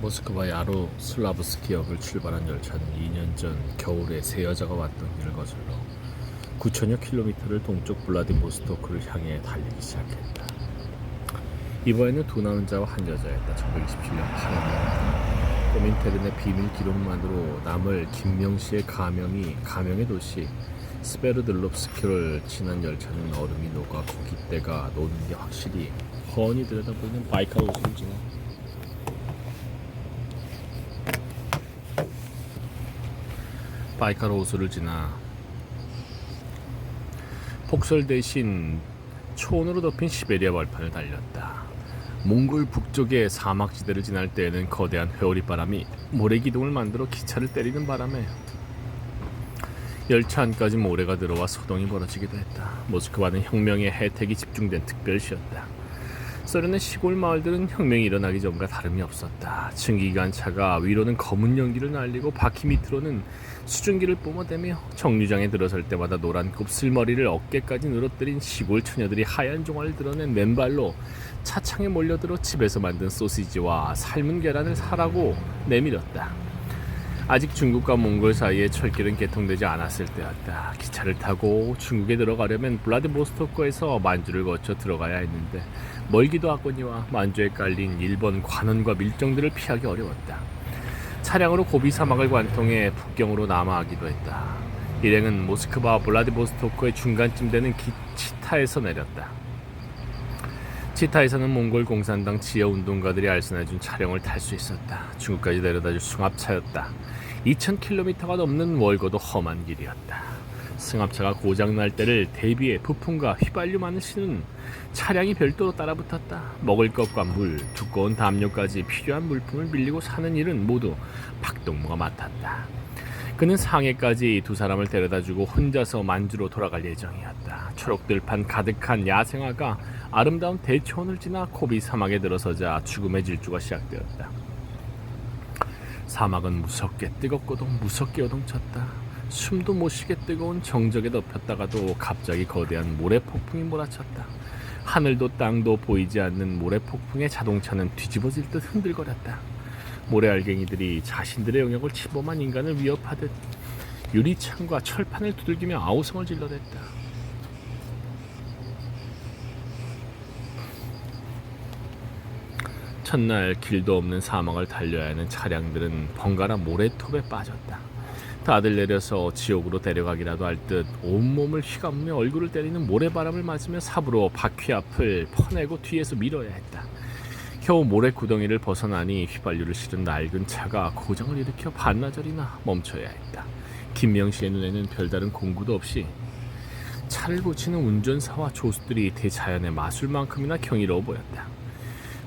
모스크바 야로슬라브스키역을 출발한 열차는 2년 전 겨울에 세 여자가 왔던 길을 거슬러 9천여 킬로미터를 동쪽 블라디보스토크를 향해 달리기 시작했다. 이번에는 두 남자와 한 여자였다. 1927년 8월 코민테른의 비밀 기록만으로 남을 김명씨의 가명의 도시 스베르들롭스키를 지난 열차는 얼음이 녹아 고깃대가 노는 게 확실히 훤히 들여다보이는 바이칼 호수를 지나 바이칼 호수를 지나 폭설 대신 초원으로 덮인 시베리아 벌판을 달렸다. 몽골 북쪽의 사막지대를 지날 때에는 거대한 회오리 바람이 모래기둥을 만들어 기차를 때리는 바람에 열차 안까지 모래가 들어와 소동이 벌어지기도 했다. 모스크바는 혁명의 혜택이 집중된 특별시였다. 소련의 시골 마을들은 혁명이 일어나기 전과 다름이 없었다. 증기기관차가 위로는 검은 연기를 날리고 바퀴 밑으로는 수증기를 뿜어대며 정류장에 들어설 때마다 노란 곱슬머리를 어깨까지 늘어뜨린 시골 처녀들이 하얀 종아리를 드러낸 맨발로 차창에 몰려들어 집에서 만든 소시지와 삶은 계란을 사라고 내밀었다. 아직 중국과 몽골 사이에 철길은 개통되지 않았을 때였다. 기차를 타고 중국에 들어가려면 블라디보스토크에서 만주를 거쳐 들어가야 했는데 멀기도 하거니와 만주에 깔린 일본 관원과 밀정들을 피하기 어려웠다. 차량으로 고비 사막을 관통해 북경으로 남하하기도 했다. 일행은 모스크바 블라디보스토크의 중간쯤 되는 치타에서 내렸다. 치타에서는 몽골 공산당 지하운동가들이 알선해준 차량을 탈 수 있었다. 중국까지 내려다줄 승합차였다. 2000km가 넘는 멀고도 험한 길이었다. 승합차가 고장날 때를 대비해 부품과 휘발유만을 실은 차량이 별도로 따라붙었다. 먹을 것과 물, 두꺼운 담요까지 필요한 물품을 빌리고 사는 일은 모두 박동무가 맡았다. 그는 상해까지 두 사람을 데려다주고 혼자서 만주로 돌아갈 예정이었다. 초록들판 가득한 야생화가 아름다운 대초원을 지나 고비 사막에 들어서자 죽음의 질주가 시작되었다. 사막은 무섭게 뜨겁고도 무섭게 요동쳤다. 숨도 못 쉬게 뜨거운 정적에 덮였다가도 갑자기 거대한 모래폭풍이 몰아쳤다. 하늘도 땅도 보이지 않는 모래폭풍에 자동차는 뒤집어질 듯 흔들거렸다. 모래알갱이들이 자신들의 영역을 침범한 인간을 위협하듯 유리창과 철판을 두들기며 아우성을 질러댔다. 첫날 길도 없는 사막을 달려야 하는 차량들은 번갈아 모래톱에 빠졌다. 다들 내려서 지옥으로 데려가기라도 할 듯 온몸을 휘감으며 얼굴을 때리는 모래바람을 맞으며 삽으로 바퀴 앞을 퍼내고 뒤에서 밀어야 했다. 겨우 모래구덩이를 벗어나니 휘발유를 실은 낡은 차가 고장을 일으켜 반나절이나 멈춰야 했다. 김명씨의 눈에는 별다른 공구도 없이 차를 고치는 운전사와 조수들이 대자연의 마술만큼이나 경이로워 보였다.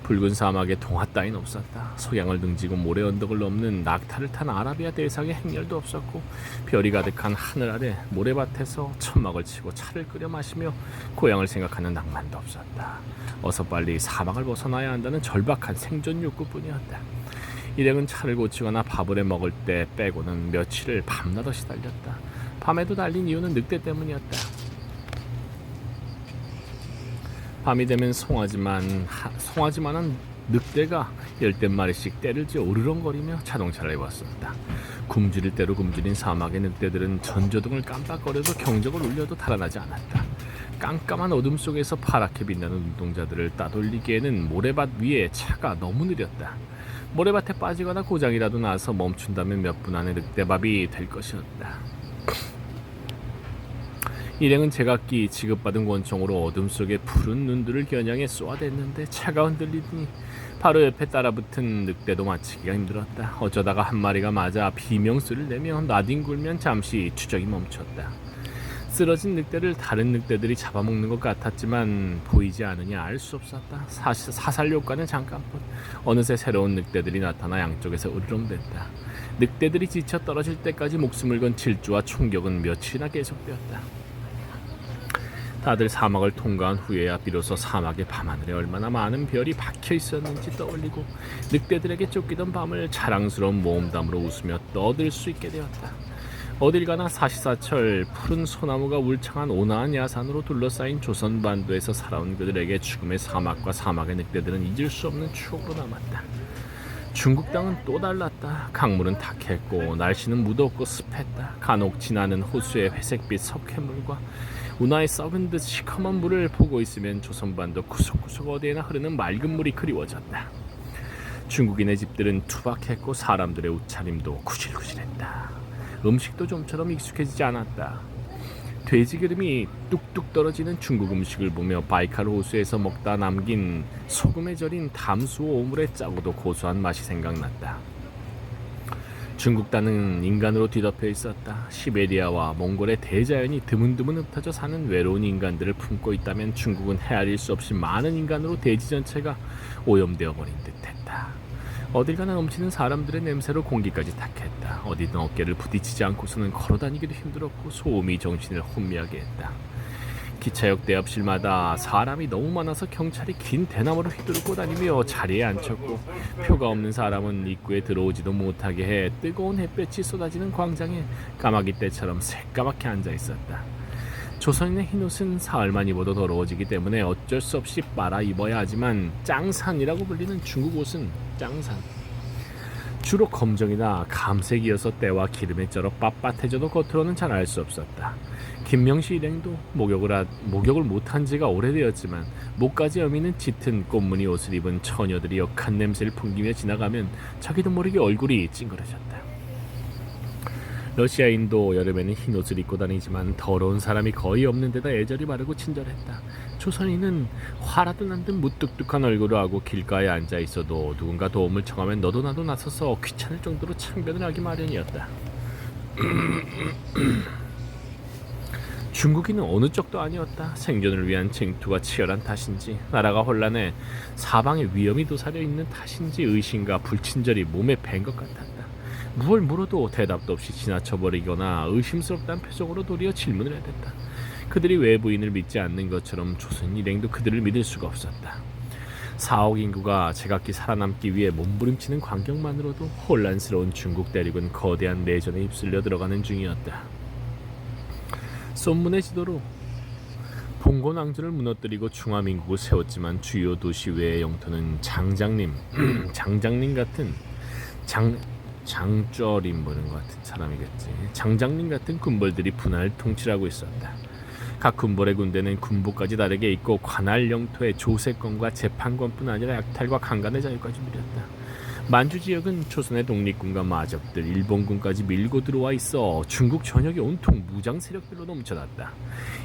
붉은 사막에 동화 따윈 없었다. 소양을 등지고 모래 언덕을 넘는 낙타를 탄 아라비아 대상의 행렬도 없었고 별이 가득한 하늘 아래 모래밭에서 천막을 치고 차를 끓여 마시며 고향을 생각하는 낭만도 없었다. 어서 빨리 사막을 벗어나야 한다는 절박한 생존 욕구뿐이었다. 일행은 차를 고치거나 밥을 해 먹을 때 빼고는 며칠을 밤낮없이 달렸다. 밤에도 달린 이유는 늑대 때문이었다. 밤이 되면 송아지만한 늑대가 10마리씩 떼를 지어 으르렁거리며 자동차를 이왔었다. 굶주릴 대로 굶주린 사막의 늑대들은 전조등을 깜빡거려도 경적을 울려도 달아나지 않았다. 깜깜한 어둠 속에서 파랗게 빛나는 눈동자들을 따돌리기에는 모래밭 위에 차가 너무 느렸다. 모래밭에 빠지거나 고장이라도 나서 멈춘다면 몇 분 안에 늑대밥이 될 것이었다. 일행은 제각기 지급받은 권총으로 어둠 속에 푸른 눈들을 겨냥해 쏘아댔는데 차가 흔들리더니 바로 옆에 따라붙은 늑대도 맞히기가 힘들었다. 어쩌다가 한 마리가 맞아 비명소리를 내며 나뒹굴면 잠시 추적이 멈췄다. 쓰러진 늑대를 다른 늑대들이 잡아먹는 것 같았지만 보이지 않으니 알 수 없었다. 사살 효과는 잠깐뿐. 어느새 새로운 늑대들이 나타나 양쪽에서 으르렁댔다. 늑대들이 지쳐 떨어질 때까지 목숨을 건 질주와 충격은 며칠이나 계속되었다. 다들 사막을 통과한 후에야 비로소 사막의 밤하늘에 얼마나 많은 별이 박혀 있었는지 떠올리고 늑대들에게 쫓기던 밤을 자랑스러운 모험담으로 웃으며 떠들 수 있게 되었다. 어딜 가나 사시사철 푸른 소나무가 울창한 온화한 야산으로 둘러싸인 조선반도에서 살아온 그들에게 죽음의 사막과 사막의 늑대들은 잊을 수 없는 추억으로 남았다. 중국 땅은 또 달랐다. 강물은 탁했고 날씨는 무덥고 습했다. 간혹 지나는 호수의 회색빛 석회물과 운하에 썩은 듯 시커먼 물을 보고 있으면 조선반도 구석구석 어디에나 흐르는 맑은 물이 그리워졌다. 중국인의 집들은 투박했고 사람들의 옷차림도 구질구질했다. 음식도 좀처럼 익숙해지지 않았다. 돼지 기름이 뚝뚝 떨어지는 중국 음식을 보며 바이칼 호수에서 먹다 남긴 소금에 절인 담수호 오물의 짜고도 고소한 맛이 생각났다. 중국 땅은 인간으로 뒤덮여 있었다. 시베리아와 몽골의 대자연이 드문드문 흩어져 사는 외로운 인간들을 품고 있다면 중국은 헤아릴 수 없이 많은 인간으로 대지 전체가 오염되어 버린 듯했다. 어딜 가나 넘치는 사람들의 냄새로 공기까지 탁했다. 어디든 어깨를 부딪히지 않고서는 걸어다니기도 힘들었고 소음이 정신을 혼미하게 했다. 기차역 대합실마다 사람이 너무 많아서 경찰이 긴 대나무를 휘두르고 다니며 자리에 앉혔고 표가 없는 사람은 입구에 들어오지도 못하게 해 뜨거운 햇볕이 쏟아지는 광장에 까마귀 떼처럼 새까맣게 앉아 있었다. 조선인의 흰옷은 사흘만 입어도 더러워지기 때문에 어쩔 수 없이 빨아 입어야 하지만 짱산이라고 불리는 중국 옷은 짱산, 주로 검정이나 감색이어서 때와 기름에 쩔어 빳빳해져도 겉으로는 잘 알 수 없었다. 김명시 일행도 목욕을 못한 지가 오래되었지만 목까지 여미는 짙은 꽃무늬 옷을 입은 처녀들이 역한 냄새를 풍기며 지나가면 자기도 모르게 얼굴이 찡그러졌다. 러시아인도 여름에는 흰옷을 입고 다니지만 더러운 사람이 거의 없는 데다 애절히 바르고 친절했다. 조선인은 화라도 난 듯 무뚝뚝한 얼굴을 하고 길가에 앉아 있어도 누군가 도움을 청하면 너도 나도 나서서 귀찮을 정도로 참견을 하기 마련이었다. 중국인은 어느 쪽도 아니었다. 생존을 위한 쟁투가 치열한 탓인지 나라가 혼란해 사방에 위험이 도사려 있는 탓인지 의심과 불친절이 몸에 밴 것 같았다. 뭘 물어도 대답도 없이 지나쳐버리거나 의심스럽다는 표정으로 도리어 질문을 해댔다. 그들이 외부인을 믿지 않는 것처럼 조선 일행도 그들을 믿을 수가 없었다. 4억 인구가 제각기 살아남기 위해 몸부림치는 광경만으로도 혼란스러운 중국 대륙은 거대한 내전에 휩쓸려 들어가는 중이었다. 쏜문의 지도로 봉건 왕조를 무너뜨리고 중화민국을 세웠지만 주요 도시 외의 영토는 장장님 같은 장쩌림 보는 것 같은 사람이겠지. 장장님 같은 군벌들이 분할 통치하고 있었다. 각 군벌의 군대는 군부까지 다르게 있고 관할 영토의 조세권과 재판권뿐 아니라 약탈과 강간의 자유까지 누렸다. 만주 지역은 조선의 독립군과 마적들, 일본군까지 밀고 들어와 있어 중국 전역이 온통 무장 세력들로 넘쳐났다.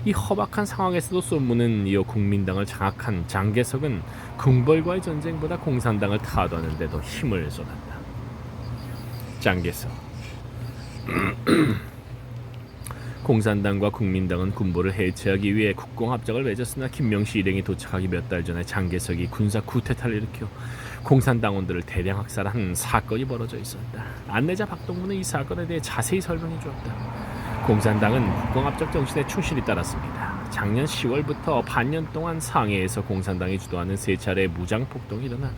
이 허박한 상황에서도 쏜문은 이어 국민당을 장악한 장개석은 군벌과의 전쟁보다 공산당을 타도하는 데도 힘을 쏟았다. 장개석 공산당과 국민당은 군부를 해체하기 위해 국공합작을 맺었으나 김명시 일행이 도착하기 몇 달 전에 장개석이 군사 쿠데타를 일으켜 공산당원들을 대량 학살한 사건이 벌어져 있었다. 안내자 박동무는 이 사건에 대해 자세히 설명해 주었다. 공산당은 국공합작 정신에 충실히 따랐습니다. 작년 10월부터 반년 동안 상해에서 공산당이 주도하는 세 차례 무장 폭동이 일어나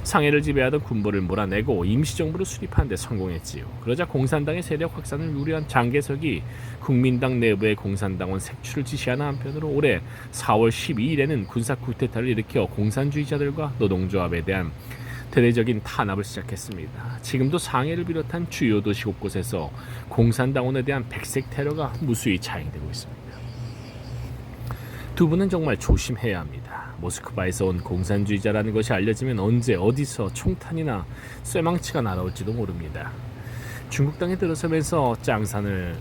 상해를 지배하던 군부를 몰아내고 임시정부를 수립하는 데 성공했지요. 그러자 공산당의 세력 확산을 우려한 장개석이 국민당 내부의 공산당원 색출을 지시하는 한편으로 올해 4월 12일에는 군사 쿠데타를 일으켜 공산주의자들과 노동조합에 대한 대대적인 탄압을 시작했습니다. 지금도 상해를 비롯한 주요 도시 곳곳에서 공산당원에 대한 백색 테러가 무수히 자행되고 있습니다. 두 분은 정말 조심해야 합니다. 모스크바에서 온 공산주의자라는 것이 알려지면 언제 어디서 총탄이나 쇠망치가 날아올지도 모릅니다. 중국 땅에 들어서면서 짱산을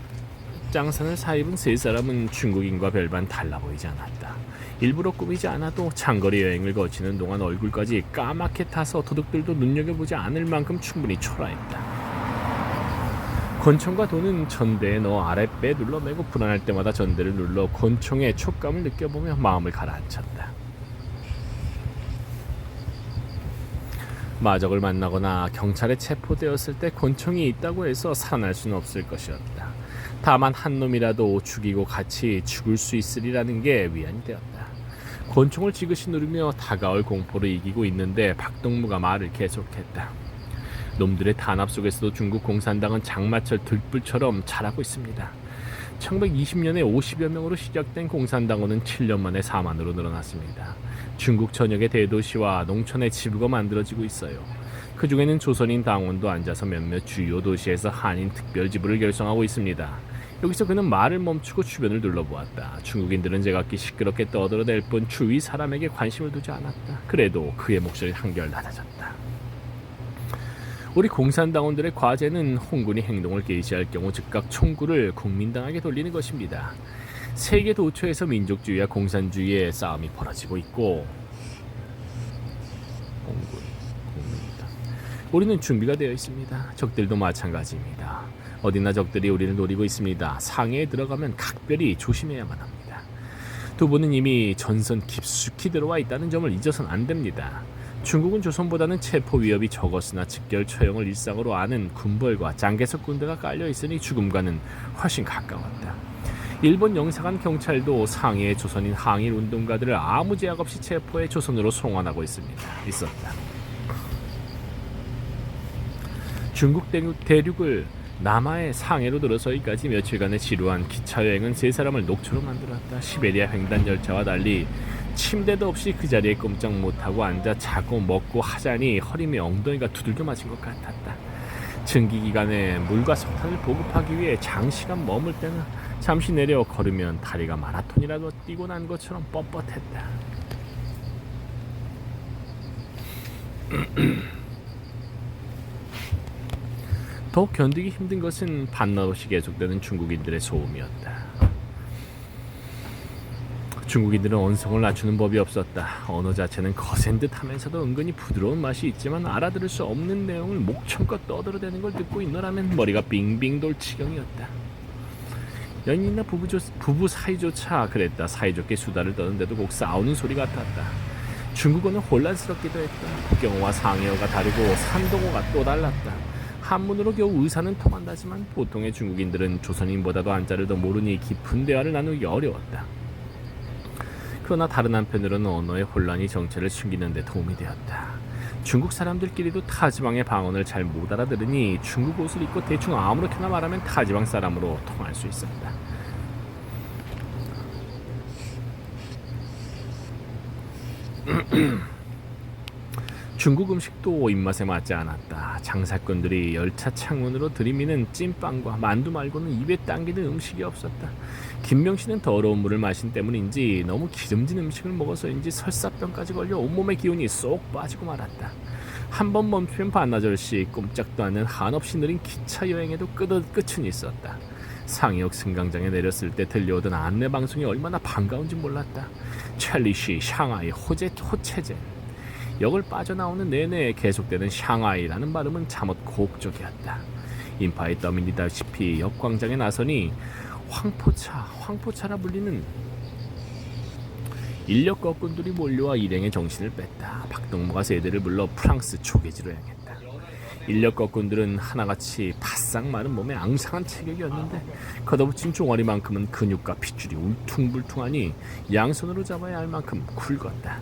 사입은 세 사람은 중국인과 별반 달라 보이지 않았다. 일부러 꾸미지 않아도 장거리 여행을 거치는 동안 얼굴까지 까맣게 타서 도둑들도 눈여겨보지 않을 만큼 충분히 초라했다. 권총과 돈은 전대에 넣어 아랫배에 눌러매고 불안할 때마다 전대를 눌러 권총의 촉감을 느껴보며 마음을 가라앉혔다. 마적을 만나거나 경찰에 체포되었을 때 권총이 있다고 해서 살아날 수는 없을 것이었다. 다만 한 놈이라도 죽이고 같이 죽을 수 있으리라는 게 위안이 되었다. 권총을 지그시 누르며 다가올 공포를 이기고 있는데 박동무가 말을 계속했다. 놈들의 탄압 속에서도 중국 공산당은 장마철 들불처럼 자라고 있습니다. 1920년에 50여 명으로 시작된 공산당원은 7년 만에 4만으로 늘어났습니다. 중국 전역의 대도시와 농촌의 지부가 만들어지고 있어요. 그 중에는 조선인 당원도 앉아서 몇몇 주요 도시에서 한인 특별지부를 결성하고 있습니다. 여기서 그는 말을 멈추고 주변을 둘러보았다. 중국인들은 제각기 시끄럽게 떠들어댈 뿐 주위 사람에게 관심을 두지 않았다. 그래도 그의 목소리 한결 낮아졌다. 우리 공산당원들의 과제는 홍군이 행동을 개시할 경우 즉각 총구를 국민당에게 돌리는 것입니다. 세계 도처에서 민족주의와 공산주의의 싸움이 벌어지고 있고 국민당. 우리는 준비가 되어 있습니다. 적들도 마찬가지입니다. 어디나 적들이 우리를 노리고 있습니다. 상해에 들어가면 각별히 조심해야만 합니다. 두 분은 이미 전선 깊숙이 들어와 있다는 점을 잊어서는 안 됩니다. 중국은 조선보다는 체포 위협이 적었으나 직결 처형을 일상으로 아는 군벌과 장개석 군대가 깔려 있으니 죽음과는 훨씬 가까웠다. 일본 영사관 경찰도 상해의 조선인 항일 운동가들을 아무 제약 없이 체포해 조선으로 송환하고 있었다. 중국 대륙을 남하의 상해로 들어서기까지 며칠간의 지루한 기차 여행은 세 사람을 녹초로 만들었다. 시베리아 횡단 열차와 달리 침대도 없이 그 자리에 꼼짝 못하고 앉아 자고 먹고 하자니 허리며 엉덩이가 두들겨 맞은 것 같았다. 증기 기간에 물과 석탄을 보급하기 위해 장시간 머물 때는 잠시 내려 걸으면 다리가 마라톤이라도 뛰고 난 것처럼 뻣뻣했다. 더욱 견디기 힘든 것은 밤낮없이 계속되는 중국인들의 소음이었다. 중국인들은 언성을 낮추는 법이 없었다. 언어 자체는 거센 듯 하면서도 은근히 부드러운 맛이 있지만 알아들을 수 없는 내용을 목청껏 떠들어대는 걸 듣고 있노라면 머리가 빙빙 돌 지경이었다. 연인이나 부부 사이조차 그랬다. 사이좋게 수다를 떠는데도 꼭 싸우는 소리 같았다. 중국어는 혼란스럽기도 했다. 북경어와 상해어가 다르고 산동어가 또 달랐다. 한문으로 겨우 의사는 통한다지만 보통의 중국인들은 조선인보다도 한자를 더 모르니 깊은 대화를 나누기 어려웠다. 그러나 다른 한편으로는 언어의 혼란이 정체를 숨기는 데 도움이 되었다. 중국 사람들끼리도 타지방의 방언을 잘 못 알아들으니 중국 옷을 입고 대충 아무렇게나 말하면 타지방 사람으로 통할 수 있었다. 중국 음식도 입맛에 맞지 않았다. 장사꾼들이 열차 창문으로 들이미는 찐빵과 만두 말고는 입에 당기는 음식이 없었다. 김명씨는 더러운 물을 마신 때문인지 너무 기름진 음식을 먹어서인지 설사병까지 걸려 온몸의 기운이 쏙 빠지고 말았다. 한 번 멈추면 반나절씩 꼼짝도 않는 한없이 느린 기차 여행에도 끝은 있었다. 상해역 승강장에 내렸을 때 들려오던 안내방송이 얼마나 반가운지 몰랐다. 첼리시, 샹하이, 호체제. 역을 빠져나오는 내내 계속되는 샹하이라는 발음은 참옷 고혹적이었다. 인파에 떠밀리다시피 역광장에 나서니 황포차라 불리는 인력 거꾼들이 몰려와 일행의 정신을 뺐다. 박동무가 세대를 불러 프랑스 초계지로 향했다. 인력 거꾼들은 하나같이 바싹 마른 몸에 앙상한 체격이었는데 걷어붙인 종아리만큼은 근육과 핏줄이 울퉁불퉁하니 양손으로 잡아야 할 만큼 굵었다.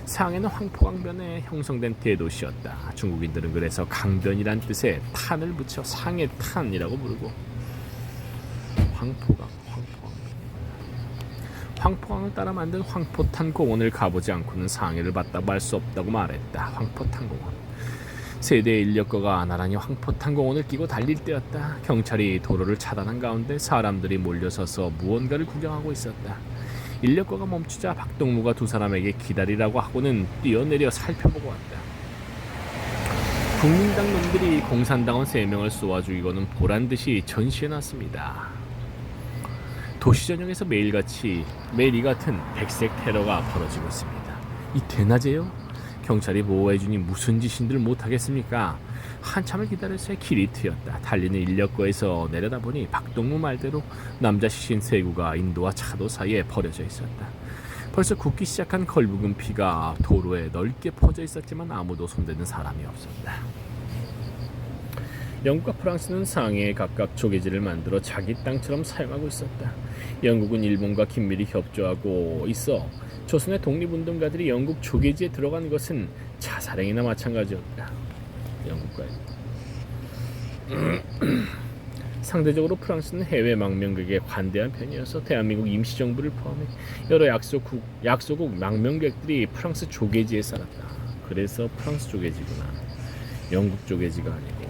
상해는 황포강변에 형성된 대도시였다. 중국인들은 그래서 강변이란 뜻에 탄을 붙여 상해탄이라고 부르고 황포강을 따라 만든 황포탄 공원을 가보지 않고는 상해를 봤다고 할 수 없다고 말했다. 황포탄 공원. 세대의 인력거가 나란히 황포탄 공원을 끼고 달릴 때였다. 경찰이 도로를 차단한 가운데 사람들이 몰려서서 무언가를 구경하고 있었다. 인력거가 멈추자 박동무가 두 사람에게 기다리라고 하고는 뛰어내려 살펴보고 왔다. 국민당 놈들이 공산당원 3명을 쏘아 죽이고는 보란듯이 전시해놨습니다. 도시 전역에서 매일 이 같은 백색 테러가 벌어지고 있습니다. 이 대낮에요? 경찰이 보호해주니 무슨 짓인들 못하겠습니까? 한참을 기다려서야 길이 트였다. 달리는 인력거에서 내려다보니 박동무 말대로 남자 시신 3구가 인도와 차도 사이에 버려져 있었다. 벌써 굳기 시작한 걸붉은 피가 도로에 넓게 퍼져 있었지만 아무도 손대는 사람이 없었다. 영국과 프랑스는 상해에 각각 조개지를 만들어 자기 땅처럼 사용하고 있었다. 영국은 일본과 긴밀히 협조하고 있어 조선의 독립운동가들이 영국 조개지에 들어간 것은 자살행위나 마찬가지였다. 영국과의 상대적으로 프랑스는 해외 망명객에 관대한 편이어서 대한민국 임시정부를 포함해 여러 약소국 망명객들이 프랑스 조개지에 살았다. 그래서 프랑스 조개지구나. 영국 쪼개지가 아니고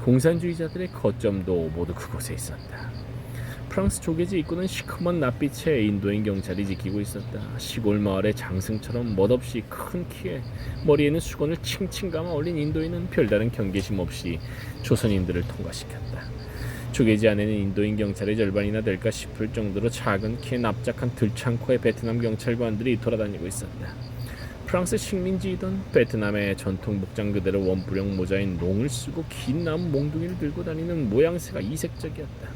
공산주의자들의 거점도 모두 그곳에 있었다. 프랑스 조개지 입구는 시커먼 낯빛에 인도인 경찰이 지키고 있었다. 시골 마을의 장승처럼 멋없이 큰 키에 머리에는 수건을 칭칭 감아 올린 인도인은 별다른 경계심 없이 조선인들을 통과시켰다. 조개지 안에는 인도인 경찰의 절반이나 될까 싶을 정도로 작은 키에 납작한 들창코의 베트남 경찰관들이 돌아다니고 있었다. 프랑스 식민지이던 베트남의 전통 복장 그대로 원뿔형 모자인 롱을 쓰고 긴 나무 몽둥이를 들고 다니는 모양새가 이색적이었다.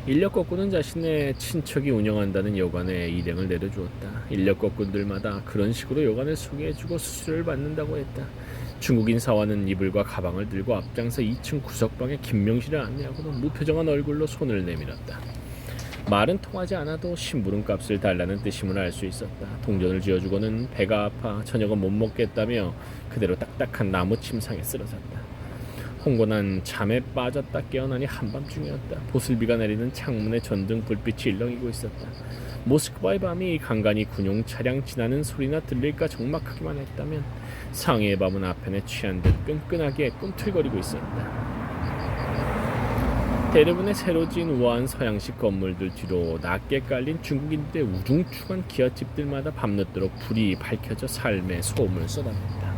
인력 거꾼은 자신의 친척이 운영한다는 여관에 일행을 내려주었다. 인력 거꾼들마다 그런 식으로 여관을 소개해주고 수수료를 받는다고 했다. 중국인 사원은 이불과 가방을 들고 앞장서 2층 구석방에 김명실을 안내하고도 무표정한 얼굴로 손을 내밀었다. 말은 통하지 않아도 심부름값을 달라는 뜻임을 알 수 있었다. 동전을 쥐어주고는 배가 아파 저녁은 못 먹겠다며 그대로 딱딱한 나무 침상에 쓰러졌다. 홍곤한 잠에 빠졌다 깨어나니 한밤중이었다. 보슬비가 내리는 창문에 전등 불빛이 일렁이고 있었다. 모스크바의 밤이 간간히 군용 차량 지나는 소리나 들릴까 적막하기만 했다면 상해의 밤은 앞편에 취한 듯 끈끈하게 꿈틀거리고 있었다. 대부분의 새로 지은 우아한 서양식 건물들 뒤로 낮게 깔린 중국인들의 우중충한 기와집들마다 밤늦도록 불이 밝혀져 삶의 소음을 쏟아냈다.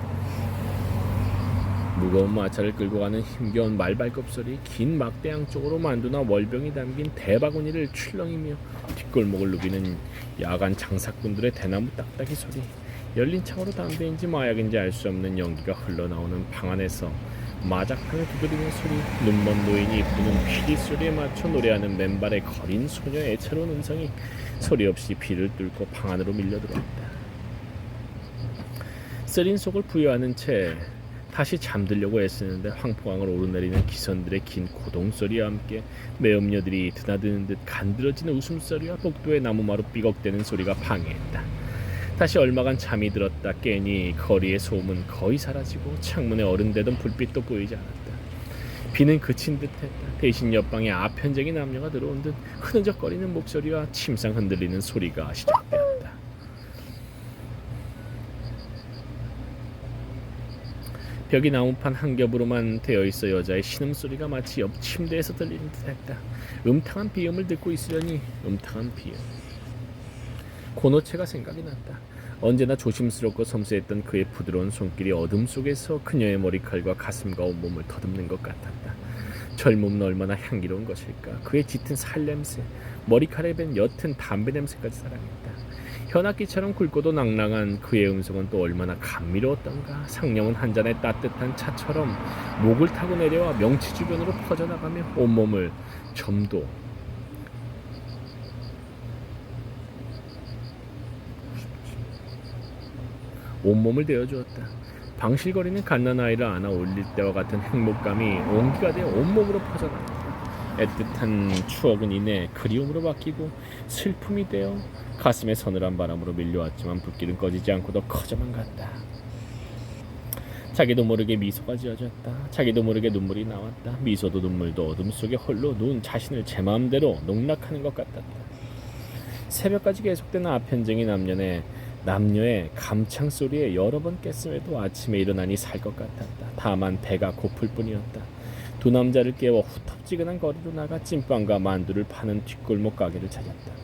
무거운 마차를 끌고 가는 힘겨운 말발굽소리, 긴 막대양 쪽으로 만두나 월병이 담긴 대바구니를 출렁이며 뒷골목을 누비는 야간 장사꾼들의 대나무 딱딱이 소리, 열린 창으로 담배인지 마약인지 알 수 없는 연기가 흘러나오는 방 안에서 마작판을 두드리는 소리, 눈먼 노인이 부는 피리 소리에 맞춰 노래하는 맨발의 거린 소녀의 애처로운 음성이 소리 없이 비를 뚫고 방 안으로 밀려들어왔다. 쓰린 속을 부여하는 채 다시 잠들려고 애쓰는데 황포강을 오르내리는 기선들의 긴 고동소리와 함께 매음녀들이 드나드는 듯 간드러지는 웃음소리와 복도의 나무마루 삐걱대는 소리가 방해했다. 다시 얼마간 잠이 들었다 깨니 거리의 소음은 거의 사라지고 창문에 어른대던 불빛도 보이지 않았다. 비는 그친 듯했다. 대신 옆방에 아편쟁이 남녀가 들어온 듯 흐느적거리는 목소리와 침상 흔들리는 소리가 시작되었다. 벽이 나무판 한 겹으로만 되어있어 여자의 신음소리가 마치 옆 침대에서 들리는 듯했다. 음탕한 비음을 듣고 있으려니 음탕한 비음. 고노체가 생각이 났다. 언제나 조심스럽고 섬세했던 그의 부드러운 손길이 어둠 속에서 그녀의 머리칼과 가슴과 온몸을 더듬는 것 같았다. 젊음은 얼마나 향기로운 것일까. 그의 짙은 살냄새, 머리칼에 밴 옅은 담배 냄새까지 사랑했다. 현악기처럼 굵고도 낭랑한 그의 음성은 또 얼마나 감미로웠던가. 상념은 한 잔의 따뜻한 차처럼 목을 타고 내려와 명치 주변으로 퍼져나가며 온몸을 점도 온몸을 데워주었다. 방실거리는 갓난아이를 안아 올릴 때와 같은 행복감이 온기가 되어 온몸으로 퍼져나갔다. 애틋한 추억은 이내 그리움으로 바뀌고 슬픔이 되어 가슴에 서늘한 바람으로 밀려왔지만 불길은 꺼지지 않고 더 커져만 갔다. 자기도 모르게 미소가 지어졌다. 자기도 모르게 눈물이 나왔다. 미소도 눈물도 어둠 속에 홀로 누운 자신을 제 마음대로 농락하는 것 같았다. 새벽까지 계속되는 아편쟁이 남녀의 감창 소리에 여러 번 깼음에도 아침에 일어나니 살 것 같았다. 다만 배가 고플 뿐이었다. 두 남자를 깨워 후텁지근한 거리로 나가 찐빵과 만두를 파는 뒷골목 가게를 찾았다.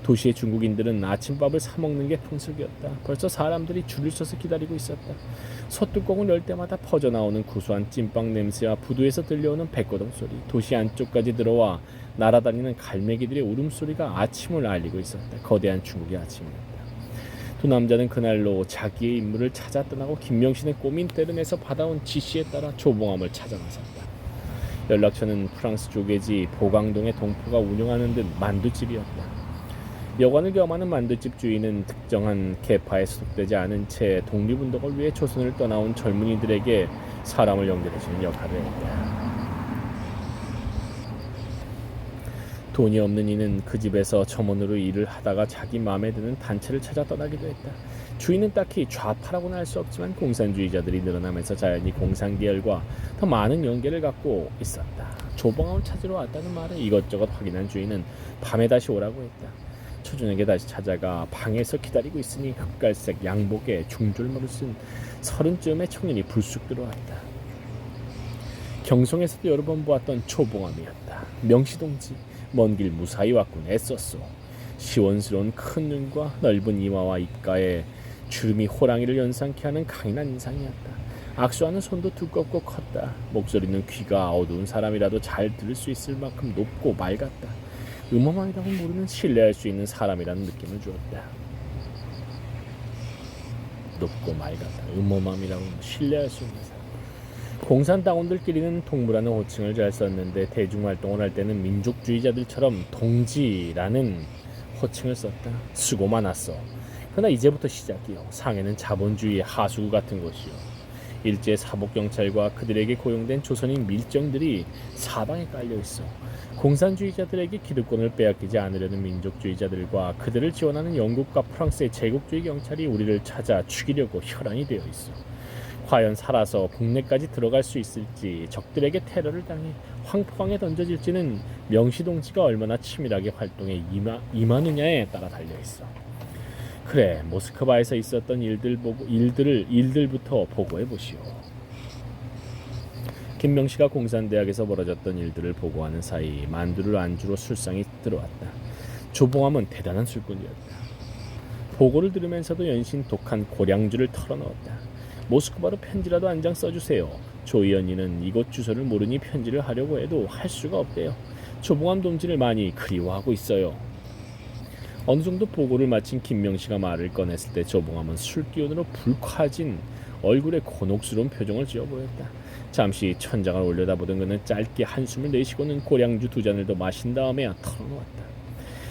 도시의 중국인들은 아침밥을 사 먹는 게 풍습이었다. 벌써 사람들이 줄을 서서 기다리고 있었다. 솥뚜껑을 열 때마다 퍼져나오는 구수한 찐빵 냄새와 부두에서 들려오는 백고동 소리, 도시 안쪽까지 들어와 날아다니는 갈매기들의 울음소리가 아침을 알리고 있었다. 거대한 중국의 아침이었다. 두 남자는 그날로 자기의 임무를 찾아 떠나고 김명신의 꼬민 때름에서 받아온 지시에 따라 조봉암을 찾아 나섰다. 연락처는 프랑스 조개지 보강동의 동포가 운영하는 듯 만두집이었다. 여관을 겸하는 만두집 주인은 특정한 계파에 소속되지 않은 채 독립운동을 위해 조선을 떠나온 젊은이들에게 사람을 연결해주는 역할을 했다. 돈이 없는 이는 그 집에서 점원으로 일을 하다가 자기 마음에 드는 단체를 찾아 떠나기도 했다. 주인은 딱히 좌파라고는 할 수 없지만 공산주의자들이 늘어나면서 자연히 공산계열과 더 많은 연계를 갖고 있었다. 조봉암을 찾으러 왔다는 말에 이것저것 확인한 주인은 밤에 다시 오라고 했다. 초저녁에 다시 찾아가 방에서 기다리고 있으니 흑갈색 양복에 중줄모를 쓴 30쯤의 청년이 불쑥 들어왔다. 경성에서도 여러 번 보았던 초봉암이었다. 명시동지, 먼 길 무사히 왔군. 애썼소. 시원스러운 큰 눈과 넓은 이마와 입가에 주름이 호랑이를 연상케 하는 강인한 인상이었다. 악수하는 손도 두껍고 컸다. 목소리는 귀가 어두운 사람이라도 잘 들을 수 있을 만큼 높고 맑았다. 음험함이라고 모르는 신뢰할 수 있는 사람이라는 느낌을 주었다. 높고 맑았다. 음험함이라고 신뢰할 수 있는 사람. 공산당원들끼리는 동무라는 호칭을 잘 썼는데 대중활동을 할 때는 민족주의자들처럼 동지라는 호칭을 썼다. 수고 많았어. 그러나 이제부터 시작이요. 상해는 자본주의의 하수구 같은 곳이요. 일제 사복경찰과 그들에게 고용된 조선인 밀정들이 사방에 깔려있어. 공산주의자들에게 기득권을 빼앗기지 않으려는 민족주의자들과 그들을 지원하는 영국과 프랑스의 제국주의 경찰이 우리를 찾아 죽이려고 혈안이 되어 있어. 과연 살아서 국내까지 들어갈 수 있을지, 적들에게 테러를 당해 황포강에 던져질지는 명시동지가 얼마나 치밀하게 활동에 임하느냐에 따라 달려있어. 그래, 모스크바에서 있었던 일들부터 보고해 보시오. 김명씨가 공산대학에서 벌어졌던 일들을 보고하는 사이 만두를 안주로 술상이 들어왔다. 조봉암은 대단한 술꾼이었다. 보고를 들으면서도 연신 독한 고량주를 털어넣었다. 모스크바로 편지라도 한 장 써주세요. 조 의원님은 이곳 주소를 모르니 편지를 하려고 해도 할 수가 없대요. 조봉암 동지를 많이 그리워하고 있어요. 어느 정도 보고를 마친 김명씨가 말을 꺼냈을 때 조봉암은 술기운으로 불쾌해진 얼굴에 곤혹스러운 표정을 지어 보였다. 잠시 천장을 올려다보던 그는 짧게 한숨을 내쉬고는 고량주 2잔을 더 마신 다음에 털어놓았다.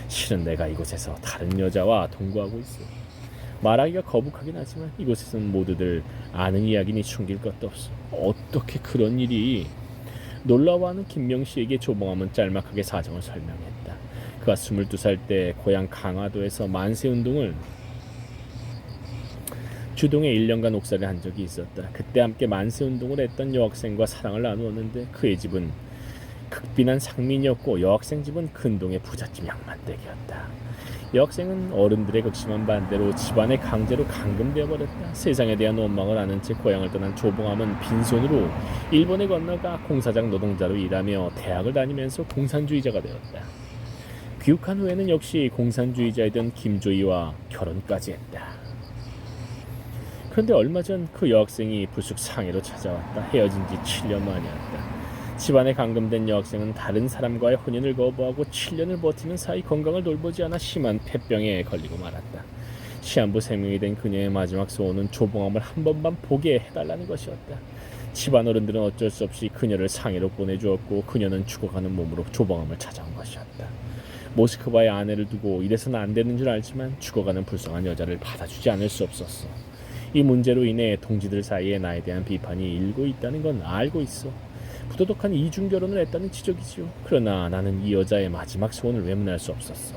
실은 내가 이곳에서 다른 여자와 동거하고 있어. 말하기가 거북하긴 하지만 이곳에서는 모두들 아는 이야기니 숨길 것도 없어. 어떻게 그런 일이? 놀라워하는 김명씨에게 조봉암은 짤막하게 사정을 설명했다. 그가 22살 때 고향 강화도에서 만세운동을 주동에 1년간 옥살이를 한 적이 있었다. 그때 함께 만세운동을 했던 여학생과 사랑을 나누었는데 그의 집은 극빈한 상민이었고 여학생 집은 근동의 부잣집 양만댁이었다. 여학생은 어른들의 극심한 반대로 집안에 강제로 감금되어 버렸다. 세상에 대한 원망을 아는 채 고향을 떠난 조봉암은 빈손으로 일본에 건너가 공사장 노동자로 일하며 대학을 다니면서 공산주의자가 되었다. 귀국한 후에는 역시 공산주의자이던 김조이와 결혼까지 했다. 그런데 얼마 전 그 여학생이 불쑥 상해로 찾아왔다. 헤어진 지 7년 만이었다. 집안에 감금된 여학생은 다른 사람과의 혼인을 거부하고 7년을 버티는 사이 건강을 돌보지 않아 심한 폐병에 걸리고 말았다. 시한부 생명이 된 그녀의 마지막 소원은 조봉암을 한 번만 보게 해달라는 것이었다. 집안 어른들은 어쩔 수 없이 그녀를 상해로 보내주었고 그녀는 죽어가는 몸으로 조봉암을 찾아온 것이었다. 모스크바에 아내를 두고 이래서는 안 되는 줄 알지만 죽어가는 불쌍한 여자를 받아주지 않을 수 없었어. 이 문제로 인해 동지들 사이에 나에 대한 비판이 일고 있다는 건 알고 있어. 부도덕한 이중 결혼을 했다는 지적이지요. 그러나 나는 이 여자의 마지막 소원을 외면할 수 없었어.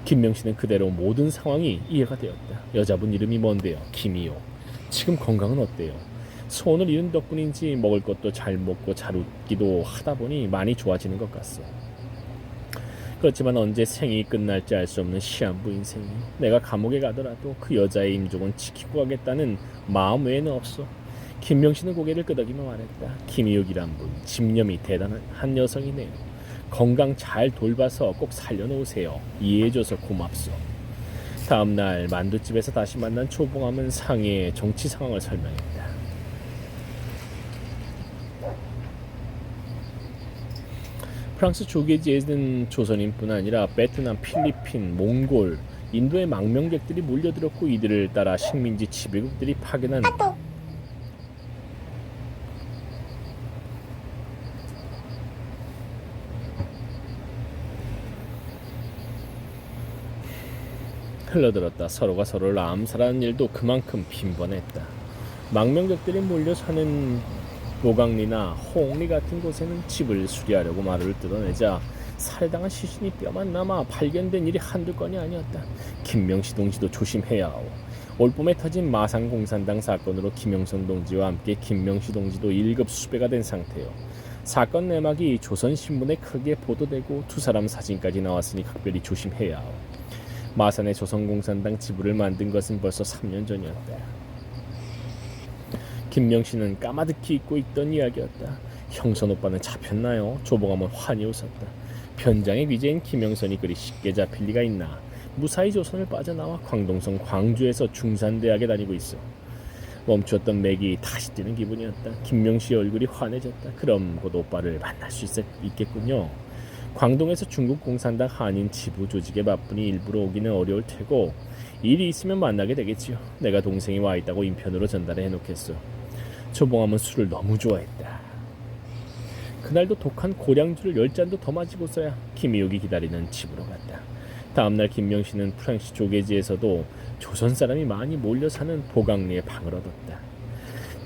김명씨는 그대로 모든 상황이 이해가 되었다. 여자분 이름이 뭔데요? 김이요. 지금 건강은 어때요? 소원을 이룬 덕분인지 먹을 것도 잘 먹고 잘 웃기도 하다 보니 많이 좋아지는 것 같소. 그렇지만 언제 생이 끝날지 알 수 없는 시한부 인생이 내가 감옥에 가더라도 그 여자의 임종은 지키고 가겠다는 마음 외에는 없어. 김명씨는 고개를 끄덕이며 말했다. 김이육이란 분 집념이 대단한 여성이네요. 건강 잘 돌봐서 꼭 살려놓으세요. 이해해줘서 고맙소. 다음날 만두집에서 다시 만난 조봉암은 상해의 정치 상황을 설명했다. 프랑스 조계지에는 조선인뿐 아니라 베트남, 필리핀, 몽골, 인도의 망명객들이 몰려들었고 이들을 따라 식민지 지배국들이 파견한 흘러들었다. 서로가 서로를 암살하는 일도 그만큼 빈번했다. 망명객들이 몰려 사는 노강리나 홍리 같은 곳에는 집을 수리하려고 마루를 뜯어내자 살해당한 시신이 뼈만 남아 발견된 일이 한두 건이 아니었다. 김명씨 동지도 조심해야 하오. 올봄에 터진 마산공산당 사건으로 김영선 동지와 함께 김명씨 동지도 1급 수배가 된 상태요. 사건 내막이 조선신문에 크게 보도되고 두 사람 사진까지 나왔으니 각별히 조심해야 하오. 마산의 조선공산당 지부를 만든 것은 벌써 3년 전이었다. 김명신은 까마득히 잊고 있던 이야기였다. 형선 오빠는 잡혔나요? 조봉암은 환히 웃었다. 변장의 귀재인 김영선이 그리 쉽게 잡힐 리가 있나. 무사히 조선을 빠져나와 광동성 광주에서 중산대학에 다니고 있어. 멈추었던 맥이 다시 뛰는 기분이었다. 김명씨의 얼굴이 환해졌다. 그럼 곧 오빠를 만날 수 있겠군요. 광동에서 중국 공산당 한인 지부 조직에 바쁘니 일부러 오기는 어려울 테고 일이 있으면 만나게 되겠지요. 내가 동생이 와 있다고 인편으로 전달해 놓겠소. 조봉암은 술을 너무 좋아했다. 그날도 독한 고량주를 10잔도 더 마시고서야 김이옥이 기다리는 집으로 갔다. 다음날 김명씨는 프랑스 조개지에서도 조선 사람이 많이 몰려 사는 보강리에 방을 얻었다.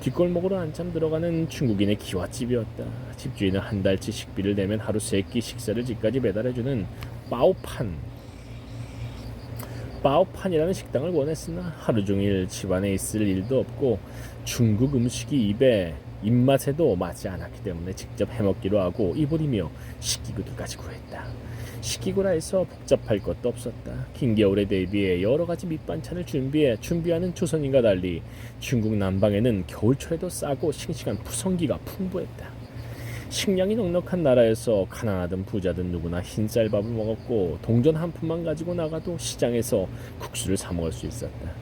뒷골목으로 한참 들어가는 중국인의 기와집이었다. 집주인은 한 달치 식비를 내면 하루 3끼 식사를 집까지 배달해주는 빠오판이라는 식당을 원했으나 하루 종일 집안에 있을 일도 없고 중국 음식이 입맛에도 맞지 않았기 때문에 직접 해먹기로 하고 입으리며 식기구들까지 구했다. 식기구라 해서 복잡할 것도 없었다. 긴 겨울에 대비해 여러 가지 밑반찬을 준비하는 조선인과 달리 중국 남방에는 겨울철에도 싸고 싱싱한 푸성기가 풍부했다. 식량이 넉넉한 나라에서 가난하든 부자든 누구나 흰쌀밥을 먹었고 동전 한 푼만 가지고 나가도 시장에서 국수를 사 먹을 수 있었다.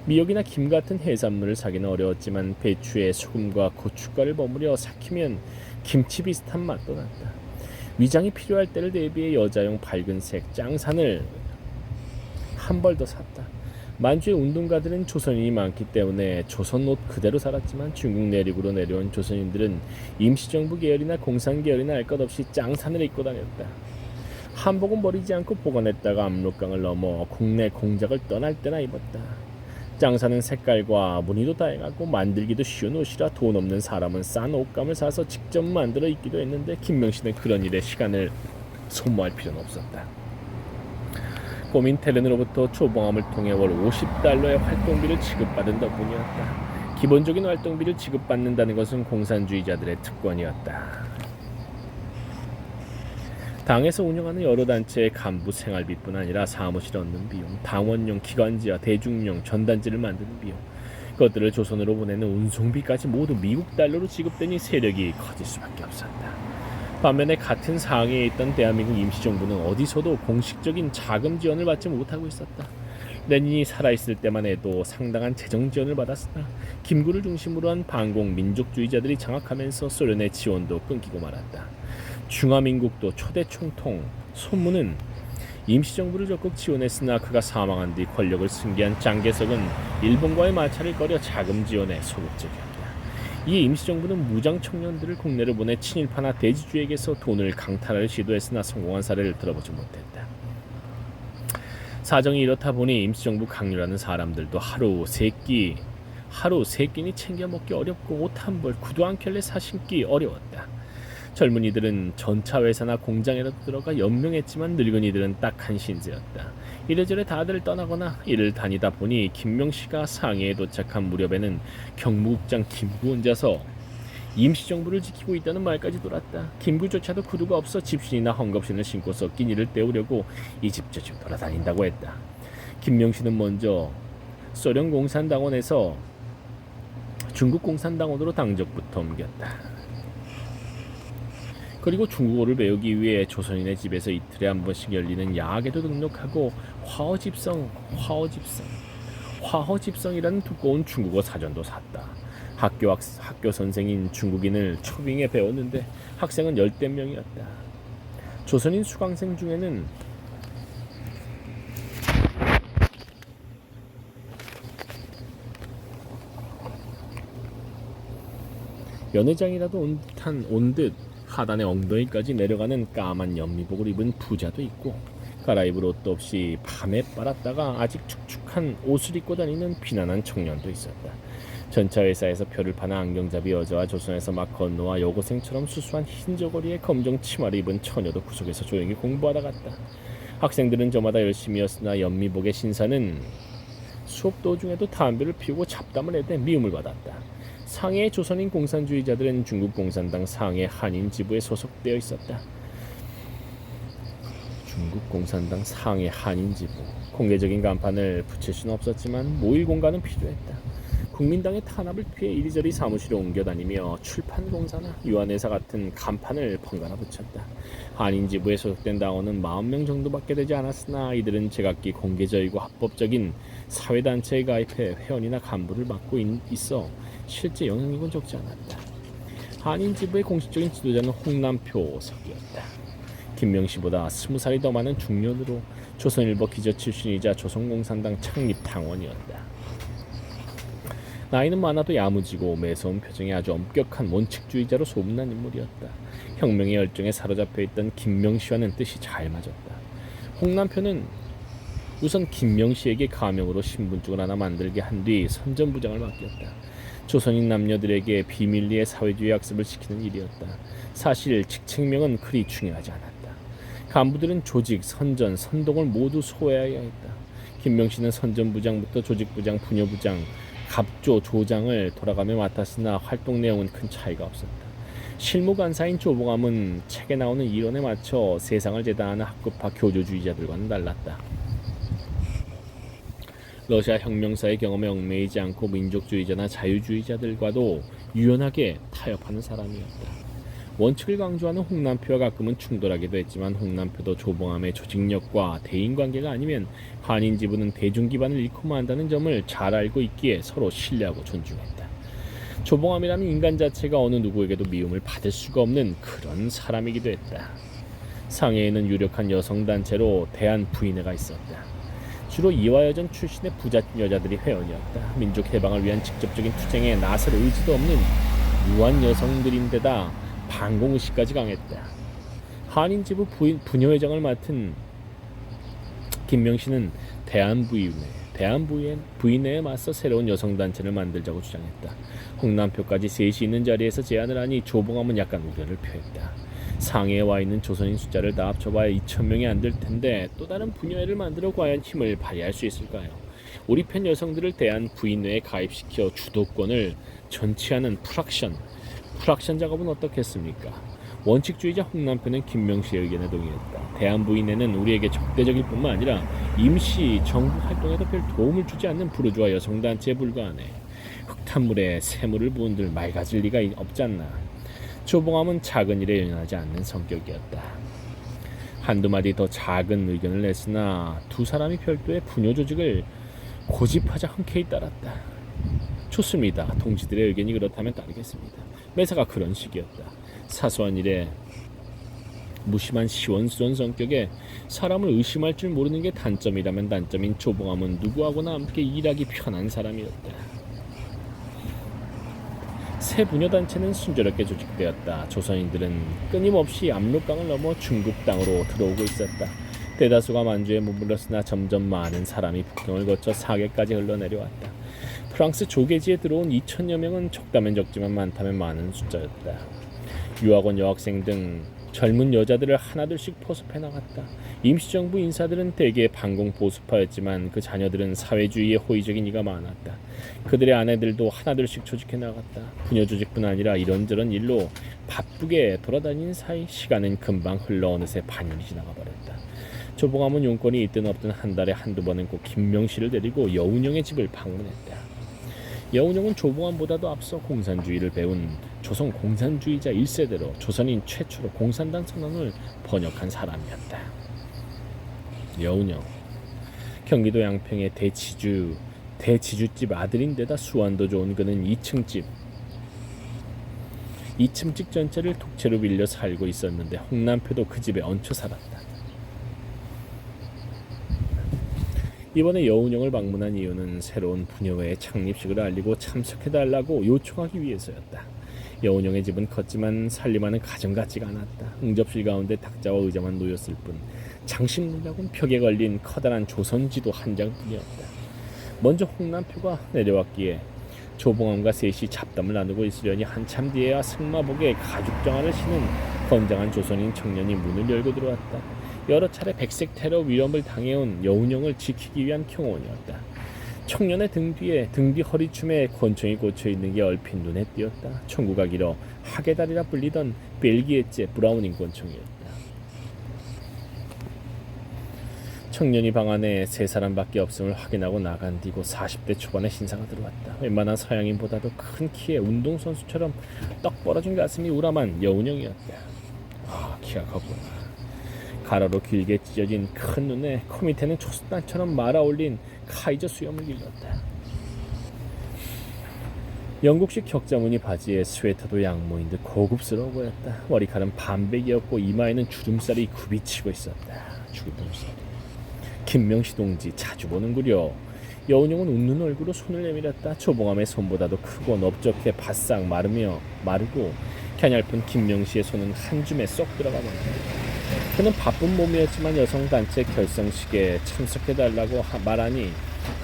미역이나 김 같은 해산물을 사기는 어려웠지만 배추에 소금과 고춧가루를 버무려 삭히면 김치 비슷한 맛도 났다. 위장이 필요할 때를 대비해 여자용 밝은색 짱산을 한 벌 더 샀다. 만주의 운동가들은 조선인이 많기 때문에 조선 옷 그대로 살았지만 중국 내륙으로 내려온 조선인들은 임시정부 계열이나 공산 계열이나 알 것 없이 짱산을 입고 다녔다. 한복은 버리지 않고 보관했다가 압록강을 넘어 국내 공작을 떠날 때나 입었다. 짱산은 색깔과 무늬도 다양하고 만들기도 쉬운 옷이라 돈 없는 사람은 싼 옷감을 사서 직접 만들어 입기도 했는데 김명씨는 그런 일에 시간을 소모할 필요는 없었다. 고민텔렌으로부터 조봉암을 통해 월 50달러의 활동비를 지급받은 덕분이었다. 기본적인 활동비를 지급받는다는 것은 공산주의자들의 특권이었다. 당에서 운영하는 여러 단체의 간부 생활비뿐 아니라 사무실에 얻는 비용, 당원용 기관지와 대중용 전단지를 만드는 비용, 그것들을 조선으로 보내는 운송비까지 모두 미국 달러로 지급되니 세력이 커질 수밖에 없었다. 반면에 같은 상황에 있던 대한민국 임시정부는 어디서도 공식적인 자금 지원을 받지 못하고 있었다. 레닌이 살아있을 때만 해도 상당한 재정 지원을 받았으나 김구를 중심으로 한 반공 민족주의자들이 장악하면서 소련의 지원도 끊기고 말았다. 중화민국도 초대 총통 손무는 임시정부를 적극 지원했으나 그가 사망한 뒤 권력을 승계한 장개석은 일본과의 마찰을 꺼려 자금 지원에 소극적이었다. 이에 임시정부는 무장 청년들을 국내로 보내 친일파나 대지주에게서 돈을 강탈할 시도했으나 성공한 사례를 들어보지 못했다. 사정이 이렇다 보니 임시정부 강요라는 사람들도 하루 세 끼니 챙겨 먹기 어렵고 옷 한 벌, 구두 한 켤레 사 신기 어려웠다. 젊은이들은 전차회사나 공장에라도 들어가 연명했지만 늙은이들은 딱 한 신세였다. 이래저래 다들 떠나거나 일을 다니다 보니 김명씨가 상해에 도착한 무렵에는 경무국장 김구 혼자서 임시정부를 지키고 있다는 말까지 돌았다. 김구조차도 구두가 없어 집신이나 헝겊신을 신고서 끼니를 때우려고 이 집 저 집 돌아다닌다고 했다. 김명씨는 먼저 소련 공산당원에서 중국 공산당원으로 당적부터 옮겼다. 그리고 중국어를 배우기 위해 조선인의 집에서 이틀에 한 번씩 열리는 야학에도 등록하고 화허집성이라는 두꺼운 중국어 사전도 샀다. 학교 선생인 중국인을 초빙에 배웠는데 학생은 10대 명이었다. 조선인 수강생 중에는 연회장이라도 온 듯 하단의 엉덩이까지 내려가는 까만 연미복을 입은 부자도 있고 갈아입을 옷도 없이 밤에 빨았다가 아직 축축한 옷을 입고 다니는 비난한 청년도 있었다. 전차회사에서 표를 파는 안경잡이 여자와 조선에서 막 건너와 여고생처럼 수수한 흰 저고리에 검정 치마를 입은 처녀도 구석에서 조용히 공부하다 갔다. 학생들은 저마다 열심히였으나 연미복의 신사는 수업 도중에도 담배를 피우고 잡담을 해대 미움을 받았다. 상해의 조선인 공산주의자들은 중국 공산당 상해 한인 지부에 소속되어 있었다. 중국 공산당 상해 한인지부. 공개적인 간판을 붙일 수는 없었지만 모일 공간은 필요했다. 국민당의 탄압을 피해 이리저리 사무실에 옮겨다니며 출판공사나 유한회사 같은 간판을 번갈아 붙였다. 한인지부에 소속된 당원은 40명 정도밖에 되지 않았으나 이들은 제각기 공개적이고 합법적인 사회단체에 가입해 회원이나 간부를 맡고 있어 실제 영향력은 적지 않았다. 한인지부의 공식적인 지도자는 홍남표 석이었다. 김명씨보다 20살이 더 많은 중년으로 조선일보 기자 출신이자 조선공산당 창립 당원이었다. 나이는 많아도 야무지고 매서운 표정이 아주 엄격한 원칙주의자로 소문난 인물이었다. 혁명의 열정에 사로잡혀 있던 김명씨와는 뜻이 잘 맞았다. 홍남표는 우선 김명씨에게 가명으로 신분증을 하나 만들게 한 뒤 선전부장을 맡겼다. 조선인 남녀들에게 비밀리에 사회주의 학습을 시키는 일이었다. 사실 직책명은 그리 중요하지 않았다. 간부들은 조직, 선전, 선동을 모두 소화해야 했다. 김명씨는 선전부장부터 조직부장, 부녀부장, 갑조, 조장을 돌아가며 맡았으나 활동 내용은 큰 차이가 없었다. 실무간사인 조봉암은 책에 나오는 이론에 맞춰 세상을 재단하는 학급파 교조주의자들과는 달랐다. 러시아 혁명사의 경험에 얽매이지 않고 민족주의자나 자유주의자들과도 유연하게 타협하는 사람이었다. 원칙을 강조하는 홍남표와 가끔은 충돌하기도 했지만 홍남표도 조봉암의 조직력과 대인관계가 아니면 한인지부는 대중기반을 잃고 만다는 점을 잘 알고 있기에 서로 신뢰하고 존중했다. 조봉암이라는 인간 자체가 어느 누구에게도 미움을 받을 수가 없는 그런 사람이기도 했다. 상해에는 유력한 여성단체로 대한부인회가 있었다. 주로 이화여전 출신의 부잣집 여자들이 회원이었다. 민족해방을 위한 직접적인 투쟁에 나설 의지도 없는 유한 여성들인데다 반공의식까지 강했다. 한인지부 부녀회장을 맡은 김명씨는 대한부인회에 맞서 새로운 여성단체를 만들자고 주장했다. 홍남표까지 셋이 있는 자리에서 제안을 하니 조봉암은 약간 우려를 표했다. 상해에 와 있는 조선인 숫자를 다 합쳐봐야 2,000명이 안 될 텐데 또 다른 부녀회를 만들어 과연 힘을 발휘할 수 있을까요? 우리 편 여성들을 대한부인회에 가입시켜 주도권을 전치하는 프락션 작업은 어떻겠습니까? 원칙주의자 홍남표는 김명씨의 의견에 동의했다. 대한부인회는 우리에게 적대적일 뿐만 아니라 임시 정부 활동에도 별 도움을 주지 않는 부르주아 여성단체에 불과하네. 흙탕물에 새물을 부은들 맑아질 리가 없지 않나. 조봉암은 작은 일에 연연하지 않는 성격이었다. 한두 마디 더 작은 의견을 냈으나 두 사람이 별도의 부녀 조직을 고집하자 흔쾌히 따랐다. 좋습니다. 동지들의 의견이 그렇다면 따르겠습니다. 매사가 그런 식이었다. 사소한 일에 무심한 시원스러운 성격에 사람을 의심할 줄 모르는 게 단점이라면 단점인 조봉암은 누구하고나 함께 일하기 편한 사람이었다. 새 부녀단체는 순조롭게 조직되었다. 조선인들은 끊임없이 압록강을 넘어 중국 땅으로 들어오고 있었다. 대다수가 만주에 머물렀으나 점점 많은 사람이 북경을 거쳐 사계까지 흘러내려왔다. 프랑스 조계지에 들어온 2,000여 명은 적다면 적지만 많다면 많은 숫자였다. 유학원 여학생 등 젊은 여자들을 하나둘씩 포섭해 나갔다. 임시정부 인사들은 대개 반공 보수파였지만 그 자녀들은 사회주의에 호의적인 이가 많았다. 그들의 아내들도 하나둘씩 조직해 나갔다. 부녀 조직뿐 아니라 이런저런 일로 바쁘게 돌아다니는 사이 시간은 금방 흘러 어느새 반년이 지나가 버렸다. 조봉암은 용건이 있든 없든 한 달에 한두 번은 꼭 김명씨를 데리고 여운형의 집을 방문했다. 여운형은 조봉암보다도 앞서 공산주의를 배운 조선 공산주의자 1세대로 조선인 최초로 공산당 선언을 번역한 사람이었다. 여운형, 경기도 양평의 대지주집 아들인데다 수완도 좋은 그는 2층집 전체를 독채로 빌려 살고 있었는데 홍남표도 그 집에 얹혀 살았다. 이번에 여운형을 방문한 이유는 새로운 부녀회의 창립식을 알리고 참석해달라고 요청하기 위해서였다. 여운형의 집은 컸지만 살림하는 가정 같지가 않았다. 응접실 가운데 탁자와 의자만 놓였을 뿐 장식문이라곤 벽에 걸린 커다란 조선지도 한 장뿐이었다. 먼저 홍남표가 내려왔기에 조봉암과 셋이 잡담을 나누고 있으려니 한참 뒤에야 승마복에 가죽정화를 신은 건장한 조선인 청년이 문을 열고 들어왔다. 여러 차례 백색 테러 위협을 당해온 여운형을 지키기 위한 경호원이었다. 청년의 등 뒤 허리춤에 권총이 꽂혀 있는 게 얼핏 눈에 띄었다. 총구가 길어 하게달이라 불리던 벨기에제 브라우닝 권총이었다. 청년이 방 안에 세 사람밖에 없음을 확인하고 나간 뒤고 40대 초반의 신사가 들어왔다. 웬만한 서양인보다도 큰 키에 운동선수처럼 떡 벌어진 가슴이 우람한 여운형이었다. 키가 컸구나. 가로로 길게 찢어진 큰 눈에 코 밑에는 초승달처럼 말아올린 카이저 수염을 길렀다. 영국식 격자무늬 바지에 스웨터도 양모인 듯 고급스러워 보였다. 머리칼은 반백이었고 이마에는 주름살이 굽이치고 있었다. 주름살. 김명시 동지 자주 보는구려. 여운형은 웃는 얼굴로 손을 내밀었다. 초봉함의 손보다도 크고 넓적해 바싹 마르고 갸냘픈 김명시의 손은 한 줌에 쏙 들어가 버렸다. 그는 바쁜 몸이었지만 여성단체 결성식에 참석해달라고 말하니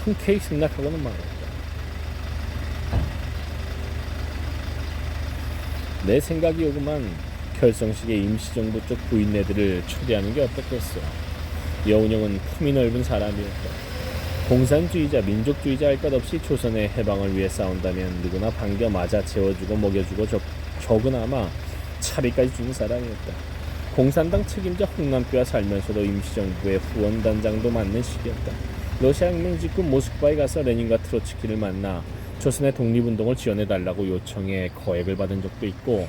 흔쾌히 승낙하고는 말했다. 내 생각이 오구만. 결성식에 임시정부 쪽 부인네들을 초대하는 게 어떻겠어. 여운형은 품이 넓은 사람이었다. 공산주의자, 민족주의자 할 것 없이 조선의 해방을 위해 싸운다면 누구나 반겨 맞아 재워주고 먹여주고 적으나마 차비까지 주는 사람이었다. 공산당 책임자 홍남표와 살면서도 임시정부의 후원단장도 맡는 시기였다. 러시아 혁명 직후 모스크바에 가서 레닌과 트로츠키를 만나 조선의 독립운동을 지원해달라고 요청해 거액을 받은 적도 있고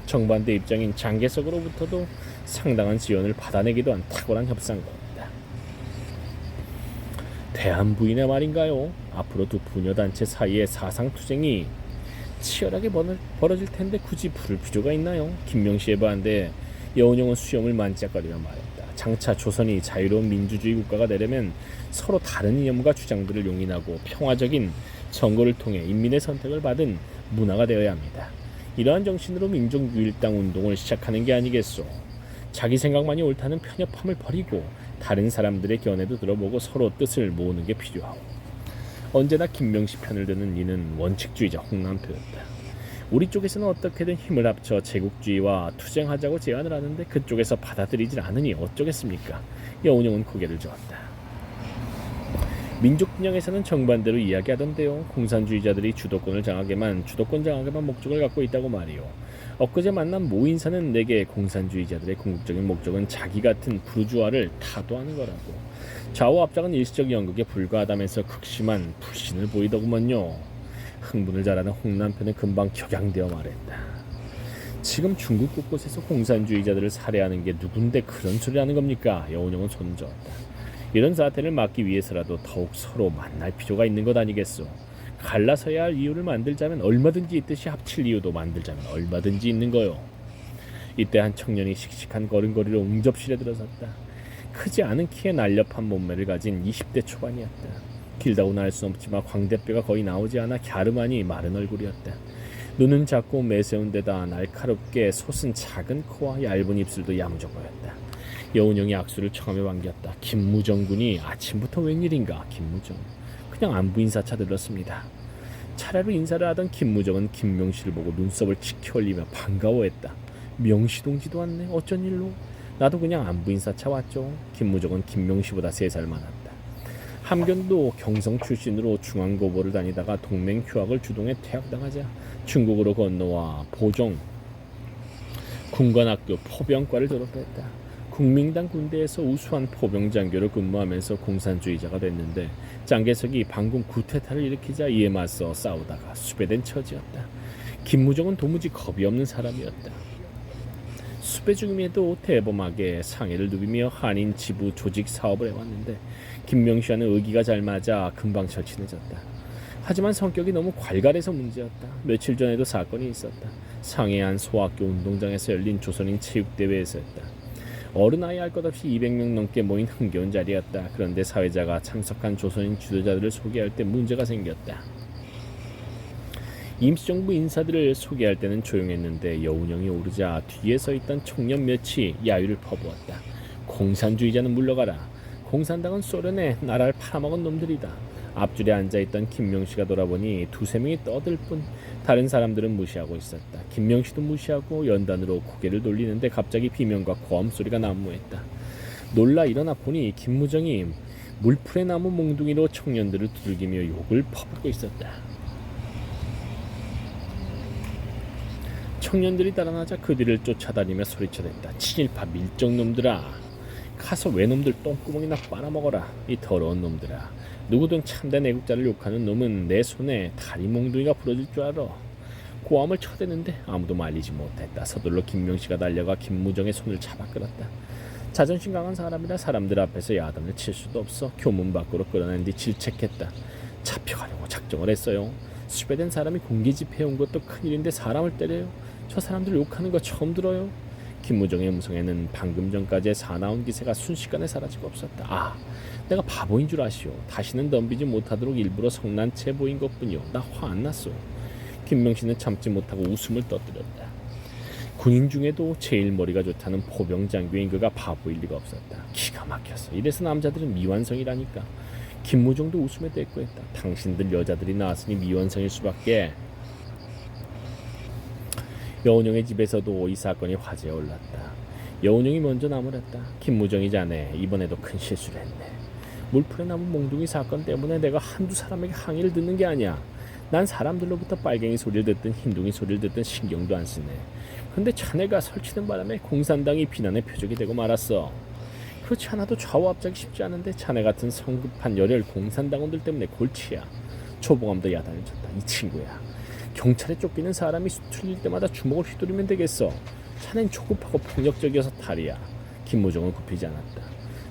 정반대 입장인 장개석으로부터도 상당한 지원을 받아내기도 한 탁월한 협상가였다. 대한부인의 말인가요? 앞으로 두 부녀단체 사이의 사상투쟁이 치열하게 벌어질 텐데 굳이 부를 필요가 있나요? 김명시의 반대에 여운형은 수염을 만지작거리며 말했다. 장차 조선이 자유로운 민주주의 국가가 되려면 서로 다른 이념과 주장들을 용인하고 평화적인 선거를 통해 인민의 선택을 받은 문화가 되어야 합니다. 이러한 정신으로 민족유일당 운동을 시작하는 게 아니겠소. 자기 생각만이 옳다는 편협함을 버리고 다른 사람들의 견해도 들어보고 서로 뜻을 모으는 게 필요하오. 언제나 김명시 편을 드는 이는 원칙주의자 홍남표였다. 우리 쪽에서는 어떻게든 힘을 합쳐 제국주의와 투쟁하자고 제안을 하는데 그쪽에서 받아들이질 않으니 어쩌겠습니까? 여운형은 고개를 저었다. 민족 진영에서는 정반대로 이야기하던데요. 공산주의자들이 주도권 장악에만 목적을 갖고 있다고 말이요. 엊그제 만난 모 인사는 내게 공산주의자들의 궁극적인 목적은 자기 같은 부르주아를 타도하는 거라고. 좌우 앞장은 일시적 연극에 불과하다면서 극심한 불신을 보이더구먼요. 흥분을 잘하는 홍남편은 금방 격양되어 말했다. 지금 중국 곳곳에서 공산주의자들을 살해하는 게 누군데 그런 소리를 하는 겁니까? 여운형은 손을 저었다. 이런 사태를 막기 위해서라도 더욱 서로 만날 필요가 있는 것 아니겠소. 갈라서야 할 이유를 만들자면 얼마든지 있듯이 합칠 이유도 만들자면 얼마든지 있는 거요. 이때 한 청년이 씩씩한 걸음걸이로 응접실에 들어섰다. 크지 않은 키에 날렵한 몸매를 가진 20대 초반이었다. 길다고는 알 수 없지만 광대뼈가 거의 나오지 않아 갸름하니 마른 얼굴이었다. 눈은 작고 매세운 데다 날카롭게 솟은 작은 코와 얇은 입술도 야무져 보였다. 여운형이 악수를 청하며 반겼다. 김무정 군이 아침부터 웬일인가. 김무정. 그냥 안부 인사차 들렀습니다. 차례로 인사를 하던 김무정은 김명시를 보고 눈썹을 치켜 올리며 반가워했다. 명시 동지도 왔네. 어쩐 일로? 나도 그냥 안부 인사차 왔죠. 김무정은 김명시보다 3살 많았다. 함견도 경성 출신으로 중앙고보를 다니다가 동맹휴학을 주동해 퇴학당하자 중국으로 건너와 보종 군관학교 포병과를 졸업했다. 국민당 군대에서 우수한 포병장교로 근무하면서 공산주의자가 됐는데 장개석이 방금 구테타를 일으키자 이에 맞서 싸우다가 수배된 처지였다. 김무정은 도무지 겁이 없는 사람이었다. 수배 중임에도 대범하게 상해를 누비며 한인 지부 조직 사업을 해왔는데 김명시와는 의기가 잘 맞아 금방 절친해졌다. 하지만 성격이 너무 괄괄해서 문제였다. 며칠 전에도 사건이 있었다. 상해 안 소학교 운동장에서 열린 조선인 체육대회에서였다. 어른아이 할 것 없이 200명 넘게 모인 흥겨운 자리였다. 그런데 사회자가 참석한 조선인 지도자들을 소개할 때 문제가 생겼다. 임시정부 인사들을 소개할 때는 조용했는데 여운형이 오르자 뒤에 서 있던 청년 몇이 야유를 퍼부었다. 공산주의자는 물러가라. 공산당은 소련에 나라를 팔아먹은 놈들이다. 앞줄에 앉아있던 김명시가 돌아보니 2-3명이 떠들 뿐 다른 사람들은 무시하고 있었다. 김명시도 무시하고 연단으로 고개를 돌리는데 갑자기 비명과 고함 소리가 난무했다. 놀라 일어나 보니 김무정이 물풀에 나무 몽둥이로 청년들을 두들기며 욕을 퍼붓고 있었다. 청년들이 달아나자 그 뒤를 쫓아다니며 소리쳐댔다. 친일파 밀정놈들아. 가서 외놈들 똥구멍이나 빨아먹어라. 이 더러운 놈들아. 누구든 참된 애국자를 욕하는 놈은 내 손에 다리 몽둥이가 부러질 줄 알아. 고함을 쳐대는데 아무도 말리지 못했다. 서둘러 김명씨가 달려가 김무정의 손을 잡아 끌었다. 자존심 강한 사람이라 사람들 앞에서 야단을 칠 수도 없어 교문 밖으로 끌어낸 뒤 질책했다. 잡혀가려고 작정을 했어요. 수배된 사람이 공개 집회에 온 것도 큰일인데 사람을 때려요. 저 사람들 욕하는 거 처음 들어요. 김무정의 음성에는 방금 전까지의 사나운 기세가 순식간에 사라지고 없었다. 아, 내가 바보인 줄 아시오. 다시는 덤비지 못하도록 일부러 성난 채 보인 것뿐이요. 나 화 안 났소. 김명씨는 참지 못하고 웃음을 떠들었다. 군인 중에도 제일 머리가 좋다는 포병 장교인 그가 바보일 리가 없었다. 기가 막혔어. 이래서 남자들은 미완성이라니까. 김무정도 웃음에 대꾸했다. 당신들 여자들이 나왔으니 미완성일 수밖에. 여운형의 집에서도 이 사건이 화제에 올랐다. 여운형이 먼저 나무랐다. 김무정이 자네 이번에도 큰 실수를 했네. 물풀에 남은 몽둥이 사건 때문에 내가 한두 사람에게 항의를 듣는 게 아니야. 난 사람들로부터 빨갱이 소리를 듣든 흰둥이 소리를 듣든 신경도 안 쓰네. 근데 자네가 설치는 바람에 공산당이 비난의 표적이 되고 말았어. 그렇지 않아도 좌우합작이 쉽지 않은데 자네 같은 성급한 열혈 공산당원들 때문에 골치야. 조봉암도 야단을 쳤다. 이 친구야. 경찰에 쫓기는 사람이 틀릴 때마다 주먹을 휘두르면 되겠어. 자넨 조급하고 폭력적이어서 탈이야. 김무정은 굽히지 않았다.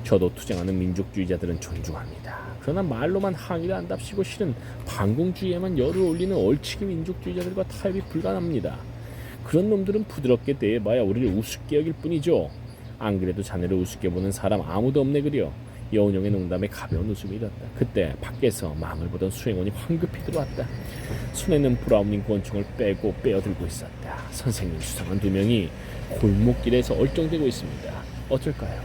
저도 투쟁하는 민족주의자들은 존중합니다. 그러나 말로만 항의를 한답시고 실은 반공주의에만 열을 올리는 얼치기 민족주의자들과 타협이 불가능합니다. 그런 놈들은 부드럽게 대해봐야 우리를 우습게 여길 뿐이죠. 안 그래도 자네를 우습게 보는 사람 아무도 없네 그려. 여운형의 농담에 가벼운 웃음이 일었다. 그때 밖에서 망을 보던 수행원이 황급히 들어왔다. 손에는 브라우닝 권총을 빼고 빼어들고 있었다. 선생님 수상한 두 명이 골목길에서 얼쩡대고 있습니다. 어쩔까요?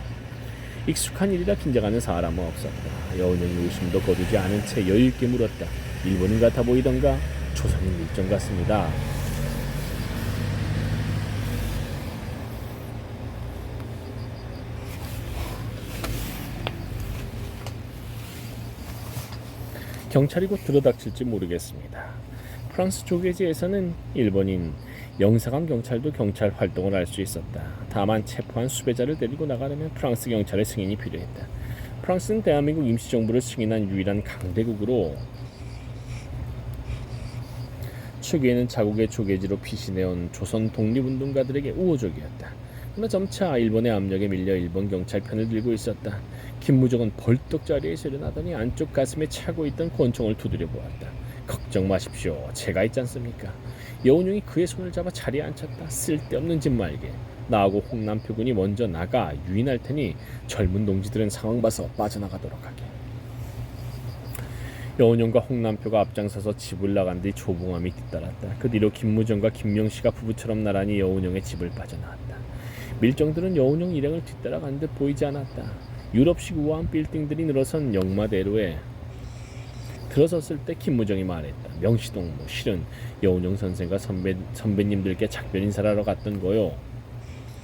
익숙한 일이라 긴장하는 사람은 없었다. 여운형이 웃음도 거두지 않은 채 여유있게 물었다. 일본인 같아 보이던가? 조선인 일정 같습니다. 경찰이 곧 들어닥칠지 모르겠습니다. 프랑스 조계지에서는 일본인 영사관 경찰도 경찰 활동을 할 수 있었다. 다만 체포한 수배자를 데리고 나가려면 프랑스 경찰의 승인이 필요했다. 프랑스는 대한민국 임시정부를 승인한 유일한 강대국으로 초기에는 자국의 조계지로 피신해온 조선 독립운동가들에게 우호적이었다. 그러나 점차 일본의 압력에 밀려 일본 경찰 편을 들고 있었다. 김무정은 벌떡 자리에서 일어나더니 안쪽 가슴에 차고 있던 권총을 두드려 보았다. 걱정 마십시오. 제가 있지 않습니까? 여운형이 그의 손을 잡아 자리에 앉혔다. 쓸데없는 짓 말게. 나하고 홍남표군이 먼저 나가 유인할 테니 젊은 동지들은 상황 봐서 빠져나가도록 하게. 여운형과 홍남표가 앞장서서 집을 나간 뒤 조봉암이 뒤따랐다. 그 뒤로 김무정과 김명씨가 부부처럼 나란히 여운형의 집을 빠져나왔다. 밀정들은 여운형 일행을 뒤따라간 듯 보이지 않았다. 유럽식 우아한 빌딩들이 늘어선 영마대로에 들어섰을 때 김무정이 말했다. 명시동무, 실은 여운형 선생과 선배님들께 작별 인사를 하러 갔던 거요.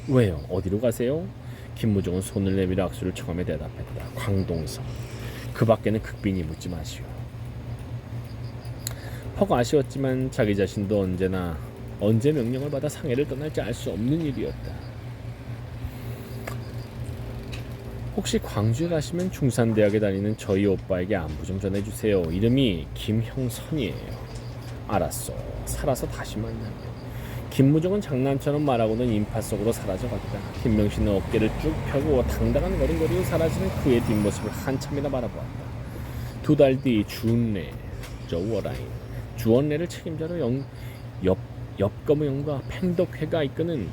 왜요? 어디로 가세요? 김무정은 손을 내밀어 악수를 청하며 대답했다. 광동성. 그 밖에는 극빈이 묻지 마시오. 퍽 아쉬웠지만 자기 자신도 언제 명령을 받아 상해를 떠날지 알 수 없는 일이었다. 혹시 광주에 가시면 중산대학에 다니는 저희 오빠에게 안부 좀 전해주세요. 이름이 김형선이에요. 알았어. 살아서 다시 만나면. 김무정은 장난처럼 말하고는 인파 속으로 사라져갔다. 김명씨는 어깨를 쭉 펴고 당당한 걸음걸이로 사라지는 그의 뒷모습을 한참이나 바라보았다. 2달 뒤 주은래, 저워라인, 주원래를 책임자로 엽거무영과 팽덕회가 이끄는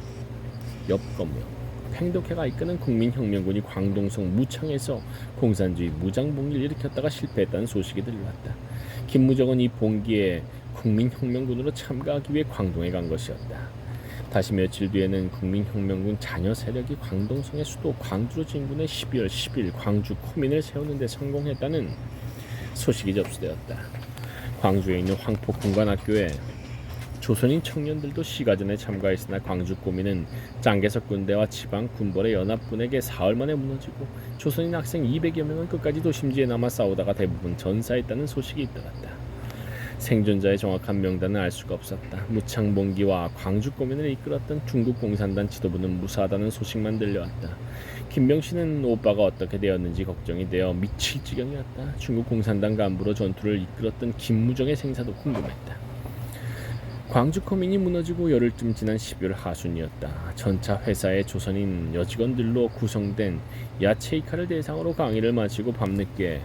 팽덕회가 이끄는 국민혁명군이 광동성 무창에서 공산주의 무장봉기를 일으켰다가 실패했다는 소식이 들려왔다. 김무정은 이 봉기에 국민혁명군으로 참가하기 위해 광동에 간 것이었다. 다시 며칠 뒤에는 국민혁명군 잔여 세력이 광동성의 수도 광주로 진군해 12월 10일 광주 코민을 세우는 데 성공했다는 소식이 접수되었다. 광주에 있는 황포군관학교에 조선인 청년들도 시가전에 참가했으나 광주 꼬미는 짱개석 군대와 지방 군벌의 연합군에게 사흘 만에 무너지고 조선인 학생 200여 명은 끝까지 도심지에 남아 싸우다가 대부분 전사했다는 소식이 잇따랐다. 생존자의 정확한 명단은 알 수가 없었다. 무창봉기와 광주고민을 이끌었던 중국 공산당 지도부는 무사하다는 소식만 들려왔다. 김명신은 오빠가 어떻게 되었는지 걱정이 되어 미칠 지경이었다. 중국 공산당 간부로 전투를 이끌었던 김무정의 생사도 궁금했다. 광주커민이 무너지고 열흘쯤 지난 12월 하순이었다. 전차 회사의 조선인 여직원들로 구성된 야채이카를 대상으로 강의를 마치고 밤늦게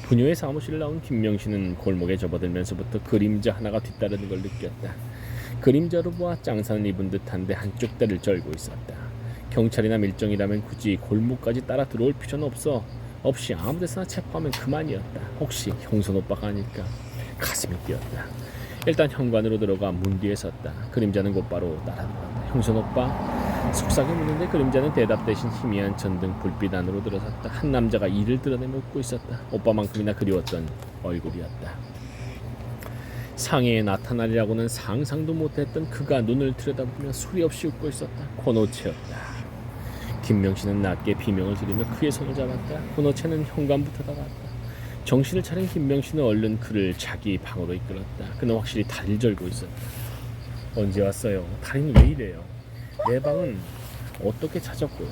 부녀의 사무실을 나온 김명신은 골목에 접어들면서부터 그림자 하나가 뒤따르는 걸 느꼈다. 그림자로 보아 짱산을 입은 듯한데 한쪽 다리를 절고 있었다. 경찰이나 밀정이라면 굳이 골목까지 따라 들어올 필요는 없이 아무데서나 체포하면 그만이었다. 혹시 형선 오빠가 아닐까? 가슴이 뛰었다. 일단 현관으로 들어가 문 뒤에 섰다. 그림자는 곧바로 따라들어왔다. 형선 오빠? 속삭여 묻는데 그림자는 대답 대신 희미한 전등 불빛 안으로 들어섰다. 한 남자가 이를 드러내며 웃고 있었다. 오빠만큼이나 그리웠던 얼굴이었다. 상해에 나타나리라고는 상상도 못했던 그가 눈을 들여다보며 소리 없이 웃고 있었다. 고노체였다. 김명신은 낮게 비명을 지르며 그의 손을 잡았다. 고노체는 현관부터 다가왔다. 정신을 차린 김명신은 얼른 그를 자기 방으로 이끌었다. 그는 확실히 다리를 절고 있었다. 언제 왔어요? 다리는 왜 이래요? 내 방은 어떻게 찾았고요?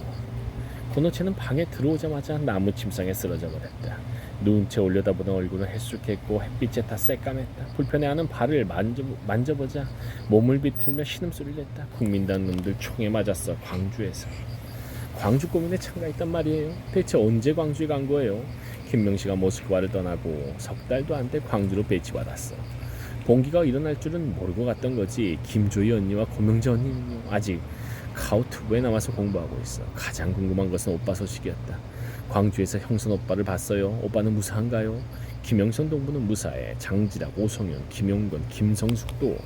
고노체는 방에 들어오자마자 나무 침상에 쓰러져 버렸다. 누운 채 올려다보던 얼굴은 헬쑥했고 햇빛에 다 새까맸다. 불편해하는 발을 만져보자 몸을 비틀며 신음소리를 냈다. 국민당 놈들 총에 맞았어. 광주에서. 광주 고민에 참가했단 말이에요. 대체 언제 광주에 간 거예요? 김명씨가 모스크바를 떠나고 석 달도 안 돼 광주로 배치받았어. 봉기가 일어날 줄은 모르고 갔던 거지. 김조희 언니와 고명재 언니는요. 아직 카우투부에 남아서 공부하고 있어. 가장 궁금한 것은 오빠 소식이었다. 광주에서 형선 오빠를 봤어요. 오빠는 무사한가요? 김영선 동부는 무사해. 장지락, 오성윤, 김용건, 김성숙도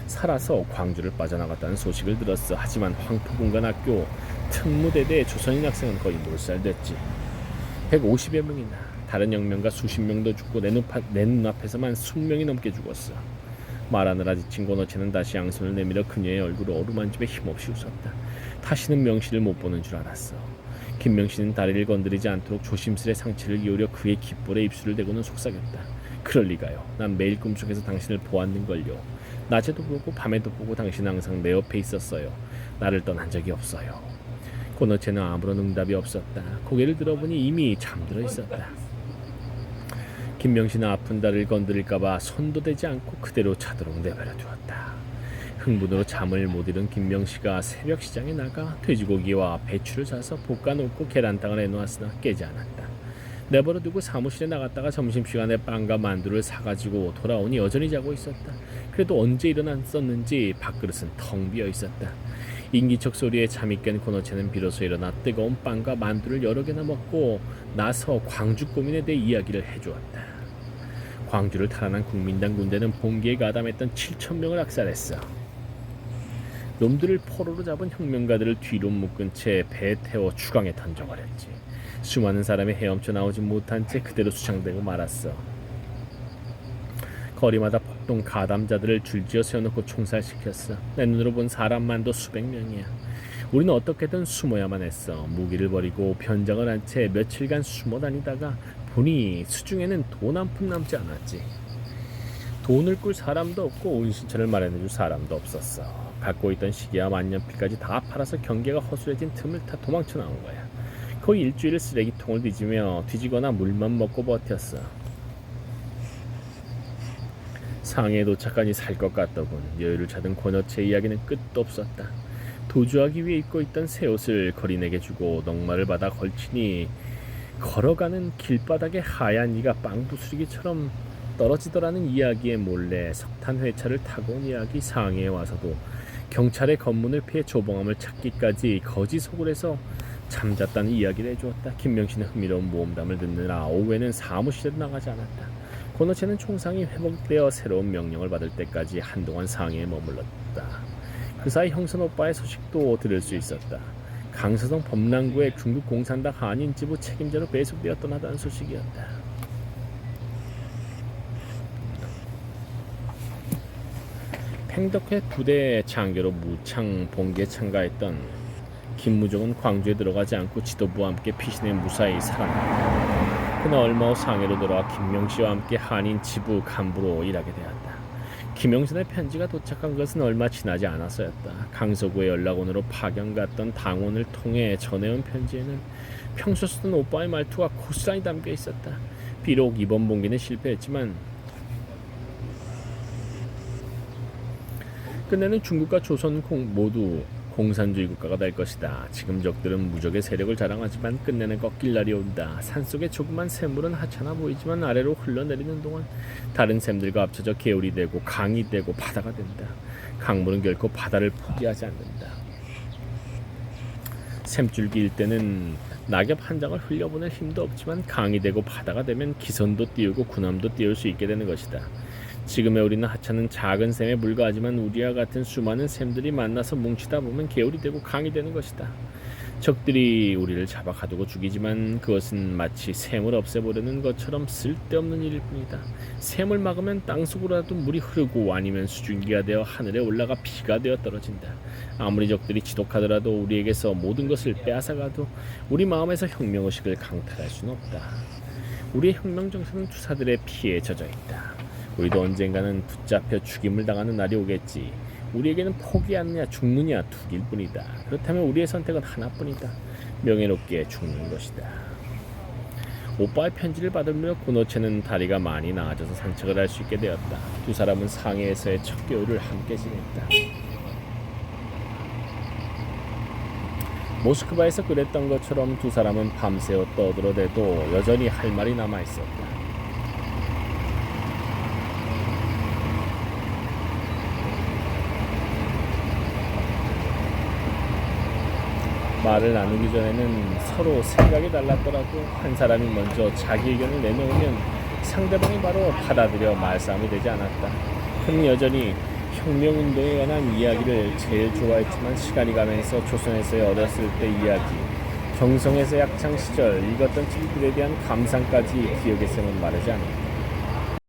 살아서 광주를 빠져나갔다는 소식을 들었어. 하지만 황포군관학교 특무대대 조선인 학생은 거의 몰살됐지. 150여 명이나 다른 영명가 수십 명도 죽고 내 눈앞에서만 20명이 넘게 죽었어. 말하느라 지친 고노체는 다시 양손을 내밀어 그녀의 얼굴을 어루만지며 힘없이 웃었다. 다시는 명씨를 못 보는 줄 알았어. 김명씨는 다리를 건드리지 않도록 조심스레 상체를 기울여 그의 귓볼에 입술을 대고는 속삭였다. 그럴 리가요. 난 매일 꿈속에서 당신을 보았는걸요. 낮에도 보고 밤에도 보고 당신은 항상 내 옆에 있었어요. 나를 떠난 적이 없어요. 고노체는 아무런 응답이 없었다. 고개를 들어보니 이미 잠들어 있었다. 김명신은 아픈 다리를 건드릴까봐 손도 대지 않고 그대로 차도록 내버려 두었다. 흥분으로 잠을 못 이룬 김명씨가 새벽 시장에 나가 돼지고기와 배추를 사서 볶아놓고 계란탕을 해놓았으나 깨지 않았다. 내버려 두고 사무실에 나갔다가 점심시간에 빵과 만두를 사가지고 돌아오니 여전히 자고 있었다. 그래도 언제 일어났었는지 밥그릇은 텅 비어 있었다. 인기척 소리에 잠이 깬 고노체는 비로소 일어나 뜨거운 빵과 만두를 여러 개나 먹고 나서 광주 고민에 대해 이야기를 해주었다. 광주를 탈환한 국민당 군대는 봉기에 가담했던 7,000명을 악살했어. 놈들을 포로로 잡은 혁명가들을 뒤로 묶은 채 배에 태워 추강에 던져버렸지. 수많은 사람이 헤엄쳐 나오지 못한 채 그대로 수장되고 말았어. 거리마다 폭동 가담자들을 줄지어 세워놓고 총살시켰어. 내 눈으로 본 사람만도 수백 명이야. 우리는 어떻게든 숨어야만 했어. 무기를 버리고 변장을 한 채 며칠간 숨어 다니다가 보니 수중에는 돈 한 푼 남지 않았지. 돈을 꿀 사람도 없고 온신처를 마련해줄 사람도 없었어. 갖고 있던 시계와 만년필까지 다 팔아서 경계가 허술해진 틈을 타 도망쳐 나온 거야. 거의 일주일을 쓰레기통을 뒤지거나 물만 먹고 버텼어. 상해에 도착하니 살 것 같더군. 여유를 찾은 고노체의 이야기는 끝도 없었다. 도주하기 위해 입고 있던 새 옷을 거린에게 주고 넉마를 받아 걸치니 걸어가는 길바닥에 하얀 이가 빵 부스러기처럼 떨어지더라는 이야기에 몰래 석탄 회차를 타고 온 이야기. 상해에 와서도 경찰의 검문을 피해 조봉암을 찾기까지 거지 속을해서 잠잤다는 이야기를 해주었다. 김명신의 흥미로운 모험담을 듣느라 오후에는 사무실에도 나가지 않았다. 고노체는 총상이 회복되어 새로운 명령을 받을 때까지 한동안 상해에 머물렀다. 그 사이 형선 오빠의 소식도 들을 수 있었다. 강서동 범랑구의 중국 공산당 한인지부 책임자로 배속되어 떠나다는 소식이었다. 팽덕회 부대 장교로 무창 봉기에 참가했던 김무종은 광주에 들어가지 않고 지도부와 함께 피신해 무사히 살아났다. 그는 얼마 후 상해로 돌아와 김명씨와 함께 한인 지부 간부로 일하게 되었다. 김영선의 편지가 도착한 것은 얼마 지나지 않아서였다. 강서구의 연락원으로 파견 갔던 당원을 통해 전해온 편지에는 평소 쓰던 오빠의 말투가 고스란히 담겨 있었다. 비록 이번 봉기는 실패했지만 끝내는 중국과 조선 모두 공산주의 국가가 될 것이다. 지금 적들은 무적의 세력을 자랑하지만 끝내는 꺾일 날이 온다. 산속의 조그만 샘물은 하찮아 보이지만 아래로 흘러내리는 동안 다른 샘들과 합쳐져 개울이 되고 강이 되고 바다가 된다. 강물은 결코 바다를 포기하지 않는다. 샘줄기일 때는 낙엽 한 장을 흘려보낼 힘도 없지만 강이 되고 바다가 되면 기선도 띄우고 군함도 띄울 수 있게 되는 것이다. 지금의 우리는 하찮은 작은 샘에 불과하지만 우리와 같은 수많은 샘들이 만나서 뭉치다 보면 개울이 되고 강이 되는 것이다. 적들이 우리를 잡아 가두고 죽이지만 그것은 마치 샘을 없애보려는 것처럼 쓸데없는 일일 뿐이다. 샘을 막으면 땅속으로라도 물이 흐르고 아니면 수증기가 되어 하늘에 올라가 비가 되어 떨어진다. 아무리 적들이 지독하더라도 우리에게서 모든 것을 빼앗아가도 우리 마음에서 혁명의식을 강탈할 수는 없다. 우리의 혁명 정신은 투사들의 피에 젖어 있다. 우리도 언젠가는 붙잡혀 죽임을 당하는 날이 오겠지. 우리에게는 포기하느냐 죽느냐 두 길뿐이다. 그렇다면 우리의 선택은 하나뿐이다. 명예롭게 죽는 것이다. 오빠의 편지를 받으며 고노체는 다리가 많이 나아져서 산책을 할 수 있게 되었다. 두 사람은 상해에서의 첫 겨울을 함께 지냈다. 모스크바에서 그랬던 것처럼 두 사람은 밤새워 떠들어대도 여전히 할 말이 남아있었다. 말을 나누기 전에는 서로 생각이 달랐더라도 한 사람이 먼저 자기 의견을 내놓으면 상대방이 바로 받아들여 말싸움이 되지 않았다. 그는 여전히 혁명운동에 관한 이야기를 제일 좋아했지만 시간이 가면서 조선에서의 어렸을 때 이야기, 경성에서의 학창시절 읽었던 책들에 대한 감상까지 기억에 세면 마르지 않았다.